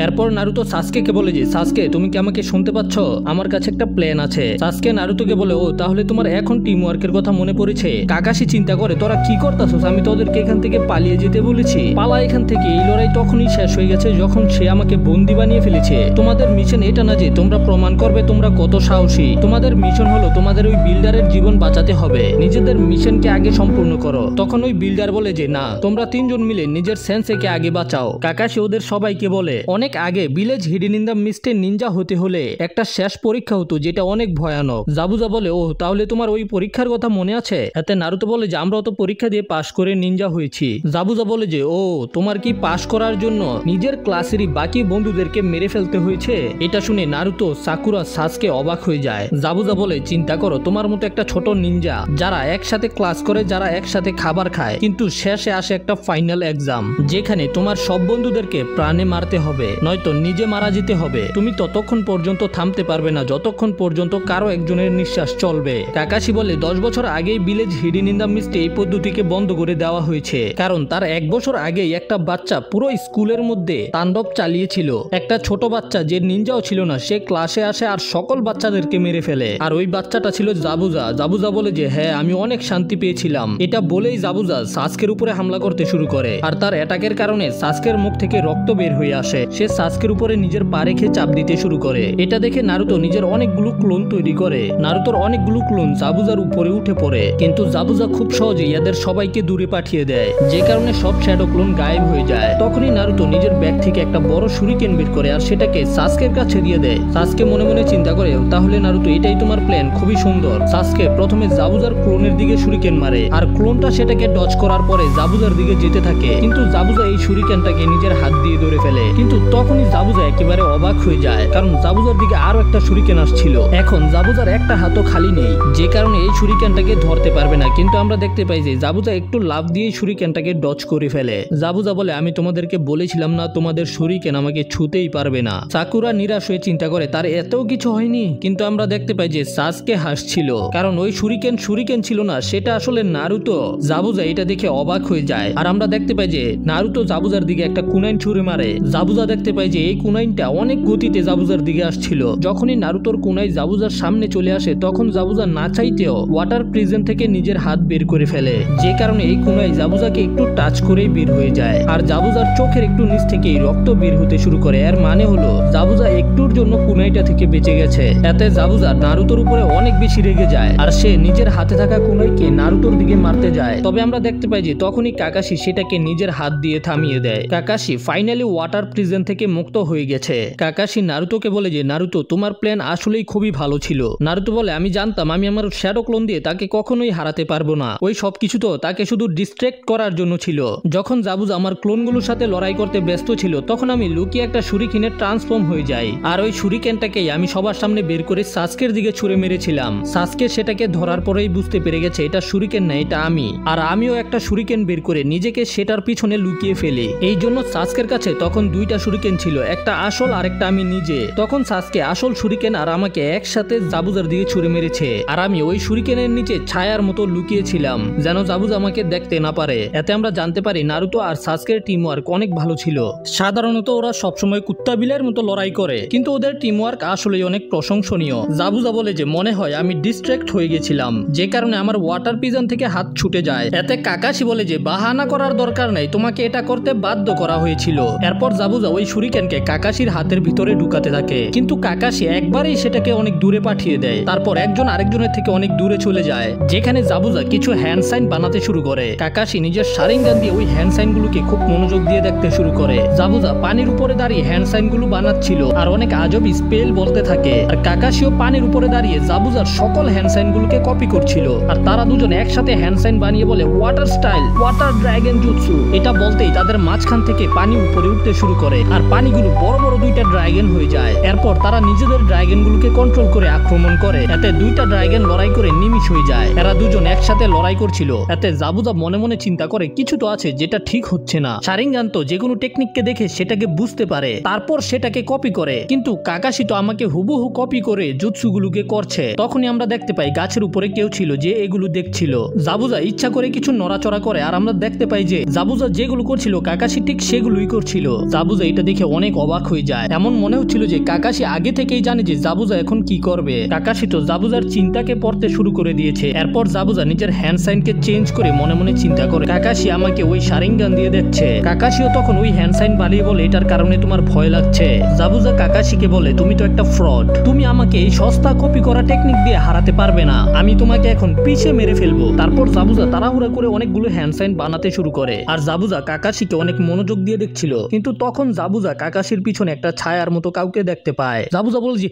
এরপর নারুতো সাসকেকে বলে যে সাসকে তুমি কি আমাকে শুনতে পাচ্ছ, আমার কাছে একটা প্ল্যান আছে। সাসকে নারুতোকে বলে ও তাহলে তোমার এখন টিম ওয়ার্কের কথা মনে পড়েছে। কাকাশি চিন্তা করে তোরা কি করতাছস, আমি তোদেরকে এখান থেকে পালিয়ে যেতে বলেছি, পালা এখান থেকে। এই লড়াই তখনই শেষ হয়ে গেছে যখন সে আমাকে বন্দী বানিয়ে ফেলেছে। তোমাদের মিশন এটা না যে তোমরা প্রমাণ করবে তোমরা কত সাহসী, তোমাদের মিশন হলো তোমাদের ওই বিল্ডারের জীবন বাঁচাতে হবে, নিজেদের মিশনকে আগে সম্পূর্ণ করো। তখন ওই বিল্ডার বলে যে না, তোমরা তিনজন মিলে নিজের সেন্সেকে আগে বাঁচাও। কাকাশি ওদের সবাইকে বলে অনেক আগে ভিলেজ হিডেন ইন দ্য মিস্টে নিনজা হতে হলে একটা শেষ পরীক্ষা হতো যেটা অনেক ভয়ানক। জাবুজা বলে ও তাহলে তোমার ওই পরীক্ষার কথা মনে আছে? এতে নারুতো বলে যে আমরা তো পরীক্ষা দিয়ে পাশ করে নিনজা হয়েছি। জাবুজা বলে যে ও তোমার কি পাশ করার জন্য নিজের ক্লাসেরই বাকি বন্ধুদেরকে মেরে ফেলতে হয়েছে? এটা শুনে নারুতো, সাকুরা, সাসকে অবাক হয়ে যায়। জাবুজা বলে চিন্তা করো তোমার মতো একটা ছোট নিনজা যারা একসাথে ক্লাস করে, যারা একসাথে খাবার খায়, কিন্তু শেষে আসে একটা ফাইনাল এক্সাম যেখানে তোমার সব বন্ধুদেরকে প্রাণে মারতে হবে, নয়তো নিজে মারা যেতে হবে। তুমি ততক্ষণ পর্যন্ত থামতে পারবে না যতক্ষণ পর্যন্ত কারো একজনের নিঃশ্বাস চলবে। কাকাশি বলে 10 বছর আগেই ভিলেজ হিডেন ইন দ্য মিস্টে এই পদ্ধতিকে বন্ধ করে দেওয়া হয়েছে, কারণ তার 1 বছর আগেই একটা বাচ্চা পুরো স্কুলের মধ্যে তাণ্ডব চালিয়েছিল। একটা ছোট বাচ্চা যে নিনজাও ছিল না, সে ক্লাসে আসে আর সকল বাচ্চাদেরকে মেরে ফেলে, আর ওই বাচ্চাটা ছিল জাবুজা। জাবুজা বলে যে হ্যাঁ আমি অনেক শান্তি পেয়েছিলাম। এটা বলেই জাবুজা সাসকের উপরে হামলা করতে শুরু করে, আর তার অ্যাটাকের কারণে সাসকের মুখ থেকে রক্ত বের হয়ে আসে। সে সাসকের উপরে নিজের পা রেখে চাপ দিতে শুরু করে। এটা দেখে নারুতো নিজের অনেকগুলো ক্লোন তৈরি করে। নারুতোর অনেকগুলো ক্লোন জাবুজার উপরে উঠে পড়ে, কিন্তু জাবুজা খুব সহজেই এদের সবাইকে দূরে পাঠিয়ে দেয়, যে কারণে সব শ্যাডো ক্লোন গায়েব হয়ে যায়। তখনই নারুতো নিজের ব্যাগ থেকে একটা বড় শুরিকেন বের করে আর সেটাকে সাসকের কাছে দিয়ে দেয়। সাসকে মনে মনে চিন্তা করে তাহলে নারুতো এটাই তোমার প্ল্যান, খুবই সুন্দর। সাসকে প্রথমে জাবুজার ক্লোনের দিকে শুরিকেন মারে আর ক্লোনটা সেটাকে ডজ করার পরে জাবুজার দিকে যেতে থাকে, কিন্তু জাবুজা এই শুরিকেনটাকে নিজের হাত দিয়ে ধরে ফেলে। কিন্তু তখনই জাবুজা একেবারে অবাক হয়ে যায়, কারণ জাবুজার দিকে আরো একটা শুরিকেন আসছিল। এখন জাবুজার একটা হাতও খালি নেই, যে কারণে এই শুরিকেনটাকে ধরতে পারবে না। কিন্তু আমরা দেখতে পাই যে জাবুজা একটু লাফ দিয়ে শুরিকেনটাকে ডজ করে ফেলে। জাবুজা বলে আমি তোমাদেরকে বলেছিলাম না তোমাদের শুরিকেন আমাকে ছুতেই পারবে না। সাকুরা নিরাশ হয়ে চিন্তা করে তার এতও কিছু হয়নি, কিন্তু আমরা দেখতে পাই যে সাসকে হাসছিল, কারণ ওই শুরিকেন ছিল না, সেটা আসলে নারুতো। জাবুজা এটা দেখে অবাক হয়ে যায়, আর আমরা দেখতে পাই যে নারুতো জাবুজার দিকে একটা কুনাইন ছুঁড়ে মারে। জাবুজা দেখতে পাই যে এই কুনাইনটা অনেক গতিতে জাবুজার দিকে আসছিল। যখনই নারুতোর কুনাই জাবুজার সামনে চলে আসে, তখন জাবুজা না চাইতেও ওয়াটার প্রিজন থেকে নিজের হাত বের করে ফেলে, যে কারণে এই কুনাই জাবুজাকে একটু টাচ করেই বের হয়ে যায়, আর জাবুজার চোখের একটু নিচ থেকেই রক্ত বের হতে শুরু করে। এর মানে হলো জাবুজা একটুর জন্য কুনাইটা থেকে বেঁচে গেছে। এতে জাবুজা নারুতোর উপরে অনেক বেশি রেগে যায়, আর সে নিজের হাতে থাকা কুনাইকে নারুতোর দিকে মারতে যায়। তবে আমরা দেখতে পাই যে তখনই কাকাশি সেটাকে নিজের হাত দিয়ে থামিয়ে দেয়। কাকাশি ফাইনালি ওয়াটার প্রিজন থেকে মুক্ত হয়ে গেছে। কাকাশি নারুতোকে বলে যে নারুতো তোমার প্ল্যান আসলেই খুবই ভালো ছিল। নারুতো বলে আমি জানতাম আমি আমার শ্যাডো ক্লোন দিয়ে তাকে কখনোই হারাতে পারবো না, ওই সবকিছু তো তাকে শুধু ডিস্ট্র্যাক্ট করার জন্য ছিল। যখন জাবুজা আমার ক্লোনগুলোর সাথে সাথে লড়াই করতে ব্যস্ত ছিল তখন আমি লুকিয়ে একটা শুরিকেনে ট্রান্সফর্ম হয়ে যাই আর ওই শুরিকেনটাকেই আমি সবার সামনে বের করে সাসকের দিকে ছুঁড়ে মেরেছিলাম। সাসকে সেটাকে ধরার পরেই বুঝতে পেরে গেছে এটা শুরিকেন না, এটা আমি। আর আমিও একটা শুরিকেন বের করে নিজেকে সেটার পিছনে লুকিয়ে ফেলি। এই জন্য সাসকের কাছে তখন দুইটা শুরিকেন ছিল, একটা আসল আর একটা আমি নিজে। তখন সাসকে আসল শুরিকেন আর আমাকে একসাথে জাবুজার দিকে ছুঁড়ে মেরেছে আর আমি ওই শুরিকেনের নিচে ছায়ার মতো লুকিয়েছিলাম যেন জাবুজা আমাকে দেখতে না পারে। এতে আমরা জানতে পারি নারুতো আর সাসকের টিম ওয়ার্ক অনেক ভালো ছিল। সাধারণত ওরা সবসময় কুত্তা বিলের মতো লড়াই করে, কিন্তু ওদের টিম ওয়ার্ক আসলে অনেক প্রশংসনীয়। জাবুজা বলে যে মনে হয় আমি ডিস্ট্র্যাক্ট হয়ে গেছিলাম, যে কারণে আমার ওয়াটার পিজন থেকে হাত ছুটে যায়। এতে কাকাশি বলে যে বাহানা করার দরকার নাই, তোমাকে এটা করতে বাধ্য করা হয়েছিল। এরপর জাবুজা ওই শুরিকেনকে কাকাশির হাতের ভিতরে ঢুকাতে থাকে, কিন্তু কাকাশি একবারেই সেটাকে অনেক দূরে পাঠিয়ে দেয়। তারপর একজন আরেকজনের থেকে অনেক দূরে চলে যায়, যেখানে জাবুজা কিছু হ্যান্ড সাইন বানাতে শুরু করে। কাকাশি নিজের শারিঙ্গান দিয়ে ওই হ্যান্ড সাইন গুলোকে খুব মনোযোগ দিয়ে দেখতে শুরু করে। জাবুজা পানির উপরে দাঁড়িয়ে হ্যান্ড সাইন গুলো বানাচ্ছিল আর অনেক আজব স্পেল বলতে থাকে। আর কাকাশিও পানির উপরে দাঁড়িয়ে জাবুজার সকল হ্যান্ড সাইন গুলোকে কপি করছিল। আর তারা দুজন একসাথে হ্যান্ড সাইন বানিয়ে বলে water style, water dragon jutsu. এটা বলতেই তাদের মাঝখান থেকে পানি উপরে উঠতে শুরু করে আর পানিগুলো বড় বড় দুইটা ড্রাগন হয়ে যায়। এরপর তারা নিজেদের ড্রাগন গুলোকে কন্ট্রোল করে আক্রমণ করে। এতে দুইটা ড্রাগন লড়াই করে নিমিষ হয়ে যায়। এরা দুজন একসাথে লড়াই করছিল। এতে জাবুজা মনে মনে চিন্তা করে কিছু তো আছে যেটা ঠিক হচ্ছে না। শারিঙ্গান তো যে কোনো টেকনিককে দেখে সেটাকে বুঝতে পারে, তারপর সেটাকে কপি করে, কিন্তু কাকাশি তো আমাকে হুবহু কপি করে জুৎসুগুলোকে করছে। তখনই আমরা দেখতে পাই গাছের উপরে কেউ ছিল যে এগুলো দেখছিল। জাবুজা ইচ্ছা করে কিছু নড়াচড়া করে আর আমরা দেখতে পাই যে জাবুজা যেগুলো করছিল কাকাশি ঠিক সেগুলোই করছিল। জাবুজা এটা দেখে অনেক অবাক হয়ে যায়, এমন মনে হচ্ছিল যে কাকাশি আগে থেকেই জানে যে জাবুজা এখন কি করবে। কাকাশি তো জাবুজার চিন্তাকে পড়তে শুরু করে দিয়েছে। এরপর জাবুজা নিজের হ্যান্ড সাইনকে চেঞ্জ করে মনে মনে চিন্তা করে কাকাশি আমাকে ওই শারিঙ্গান দিয়ে দেখছে। কাকাশিও তখন ওই হ্যান্ড সাইন বানিয়ে বলে এটার কারণে তোমার ভয় লাগছে। জাবুজা কাকাশিকে বলে তুমি তো একটা ফ্রড, তুমি আমাকে এই সস্তা কপি করা টেকনিক দিয়ে হারাতে পারবে না, আমি তোমাকে এখন পিছে মেরে ফেলবো। তারপর জাবুজা তাড়াহুড়া করে অনেকগুলো হ্যান্ড সাইন বানাতে শুরু করে আর জাবুজা কাকাশিকে অনেক মনোযোগ দিয়ে দেখছিল। কিন্তু তখন জাবুজা কাকাশির পিছনে একটা ছায়ার মতো কাউকে দেখতে পায়। জাবুজা বলে যে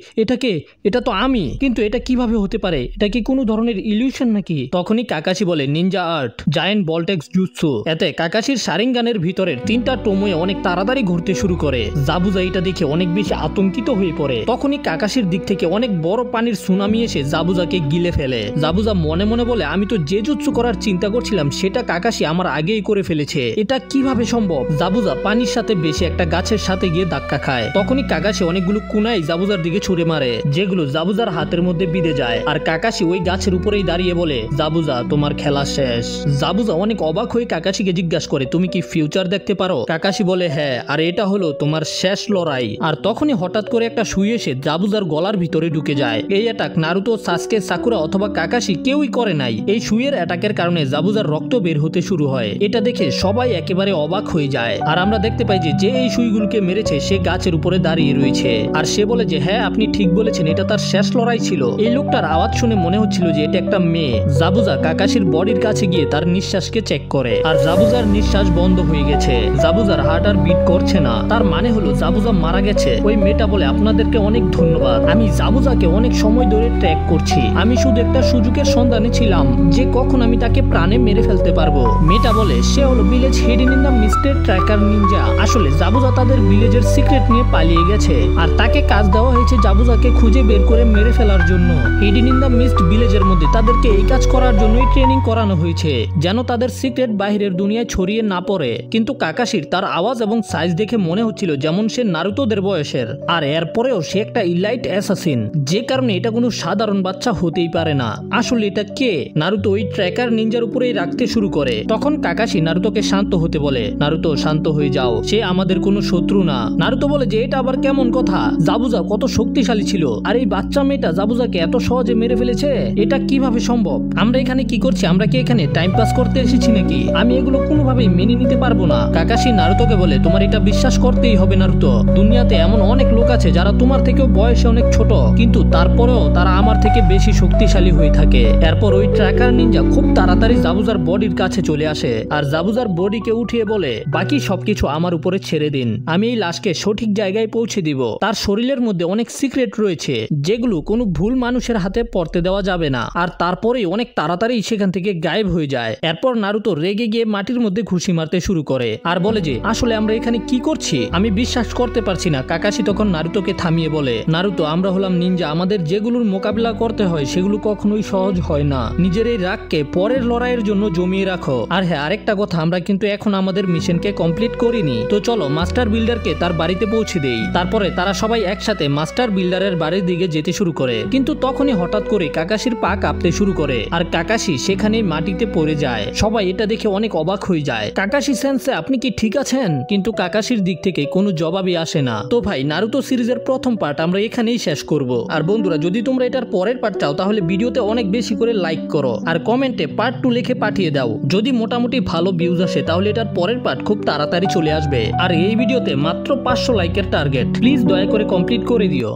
এটা তো আমি, কিন্তু এটা কিভাবে হতে পারে, এটা কি কোনো ধরনের ইলিউশন নাকি? তখনই কাকাশি বলে নিনজা আর্ট, জায়ান্ট বলটেক্স জুৎসু। এতে কাকাশির শারিঙ্গানের ভিতরের তিনটা টোমোয় অনেক তাড়াতাড়ি ঘুরতে শুরু করে। জাবুজা এটা দেখে অনেক বেশি আতঙ্কিত হয়ে পড়ে। তখনই কাকাশির দিক থেকে অনেক বড় পানির সুনামি এসে জাবুজাকে গিলে ফেলে। জাবুজা মনে মনে বলে আমি তো যে জুৎসু করার চিন্তা করছিলাম সেটা কাকাশি আমার আগেই করে ফেলেছে, এটা কিভাবে সম্ভব? জাবুজা পানির সাথে বেশি একটা গাছের সাথে গিয়ে ধাক্কা খায়। তখনই কাকাশি অনেকগুলো কুনাই জাবুজার দিকে ছুড়ে মারে, যেগুলো জাবুজার হাতের মধ্যে বিঁধে যায়। আর কাকাশি ওই গাছের উপরেই দাঁড়িয়ে বলে জাবুজা তোমার খেলা শেষ। জাবুজা অনেক অবাক হয়ে কাকাশিকে জিজ্ঞাসা করে তুমি কি ফিউচার দেখতে পারো? কাকাশি বলে হ্যাঁ, আর এটা হলো তোমার শেষ লড়াই। আর তখনই হঠাৎ করে একটা সুই এসে জাবুজার গলার ভিতরে ঢুকে যায়। এই অ্যাটাক নারুতো, সাসকে, সাকুরা অথবা কাকাশি কেউই করে নাই। এই সুইয়ের অ্যাটাকের কারণে জাবুজার রক্ত বের হতে শুরু হয়। এটা দেখে সবাই একেবারে অবাক হয়ে যায়। আর আমরা দেখতে পাই যে এই সুইগুলোকে মেরেছে সে গাছের উপরে দাঁড়িয়ে রয়েছে। আর সে বলে যে হ্যাঁ আপনি ঠিক বলেছেন, এটা তার শেষ লড়াই ছিল। এই লোকটার আওয়াজ শুনে মনে হচ্ছিল যে এটা একটা মেয়ে। জাবুজা কাকাশির বডির কাছে গিয়ে তার নিঃশ্বাসকে চেক করে আর জাবুজার নিঃশ্বাস বন্ধ হয়ে গেছে। জাবুজার হার্ট আর বিট করছে না, তার মানে হলো জাবুজা মারা গেছে। ওই মেয়েটা বলে আপনাদেরকে অনেক ধন্যবাদ, আমি জাবুজাকে অনেক সময় ধরে ট্র্যাক করছি, আমি শুধু একটা সুযোগের সন্ধানে ছিলাম যে কখন আমি তাকে প্রাণে মেরে ফেলতে পারবো। মেয়েটা বলে সে হলো ভিলেজ হিডেন ইন দ্য মিস্টেড ট্র্যাকার নিনজা। আসলে জাবুজা তাদের ভিলেজের সিক্রেট নিয়ে পালিয়ে গেছে আর তাকে কাজ দেওয়া হয়েছে জাবুজাকে খুঁজে বের করে মেরে ফেলার জন্য। হিডেন ইন দ্য মিস্ট ভিলেজের মধ্যে তাদেরকে এই কাজ করার জন্যই ট্রেনিং করানো হয়েছে যেন তাদের সিক্রেট বাইরের দুনিয়ায় ছড়িয়ে না পড়ে। কিন্তু কাকাশির তার আওয়াজ এবং সাইজ দেখে মনে হচ্ছিল যেমন সে নারুতোদের বয়সের, আর এরপরেও সে একটা ইলাইট অ্যাসাসিন, যে কারণে এটা কোনো সাধারণ বাচ্চা হতেই পারে না। আসলে এটা কে? নারুতো ওই ট্র্যাকার নিনজার উপরেই রাখতে শুরু করে। তখন কাকাশি নারুতোকে শান্ত হতে বলে, নারুতো শান্ত হয়ে যাও, সে আমাদের কোনো শত্রু না। নারুতো বলে যে এটা আবার কেমন কথা, জাবুজা কত শক্তিশালী ছিল আর এই বাচ্চা মেয়েটা জাবুজাকে এত সহজে মেরে ফেলেছে, এটা কিভাবে সম্ভব? আমরা এখানে কি করছি? আমরা কি এখানে টাইম পাস করতে এসেছি নাকি? আমি এগুলো কোনোভাবেই মেনে নিতে পারবো না। কাকাশি নারুতোকে বলে তোমার এটা বিশ্বাস করতেই হবে নারুতো, দুনিয়াতে এমন অনেক লোক আছে যারা তোমার থেকেও বয়সে অনেক ছোট, কিন্তু তারপরেও তারা আমার থেকে বেশি শক্তিশালী হয়ে থাকে। এরপর ওই ট্র্যাকার নিনজা খুব তাড়াতাড়ি জাবুজার বডির কাছে চলে আসে আর জাবুজার বডিকে উঠিয়ে বলে বাকি সবকিছু আমার উপরে ছেড়ে দিন, আমি এই লাশকে সঠিক জায়গায় পৌঁছে দিব। তার শরীরের মধ্যে অনেক সিক্রেট রয়েছে যেগুলো কোনো ভুল মানুষের হাতে পড়তে দেওয়া যাবে না। আর তারপরেই অনেক তাড়াতাড়ি সেখান থেকে গায়েব হয়ে যায়। এরপর নারুতো রেগে গিয়ে মাটির মধ্যে ঘুষি মারতে শুরু করে আর বলে যে আসলে আমরা এখানে কি করছি। আমি বিশ্বাস করতে পারছি না। কাকাশি তখন নারুতোকে থামিয়ে বলে, নারুতো আমরা হলাম নিনজা, আমাদের যেগুলোর মোকাবিলা করতে হয় সেগুলো কখনোই সহজ হয় না। নিজের এই রাগকে পরের লড়াইয়ের জন্য জমিয়ে রাখো। আর হ্যাঁ, আরেকটা কথা, আমরা কিন্তু এখন আমাদের মিশনকে কমপ্লিট করিনি। তো চলো মাস্টার বিল্ডারকে তার বাড়িতে পৌঁছে দেই। তারপরে তারা সবাই একসাথে মাস্টার বিল্ডারের বাড়ির দিকে যেতে শুরু করে। কিন্তু তখনই হঠাৎ করে কাকাশির পা কাঁপতে শুরু করে আর কাকাশি সেখানে মাটিতে পড়ে যায়। সবাই এটা দেখে অনেক অবাক হয়ে যায়। কাকাশি সেন্সে আপনি কি ঠিক আছেন? কিন্তু কাকাশির দিক থেকে কোনো জবাবই আসে না। তো ভাই, নারুতো সিরিজের প্রথম পার্ট আমরা এখানেই শেষ করব। আর বন্ধুরা, যদি তোমরা এটার পরের পার্ট চাও তাহলে ভিডিওতে অনেক বেশি করে লাইক করো আর কমেন্টে পার্ট 2 লিখে পাঠিয়ে দাও। যদি মোটামুটি ভালো ভিউজ আসে তাহলে এটার পরের পার্ট খুব তাড়াতাড়ি চলে আসবে। আর এই ভিডিওতে মাত্র 500 লাইকের টার্গেট, প্লিজ দয়া করে কমপ্লিট করে দিও।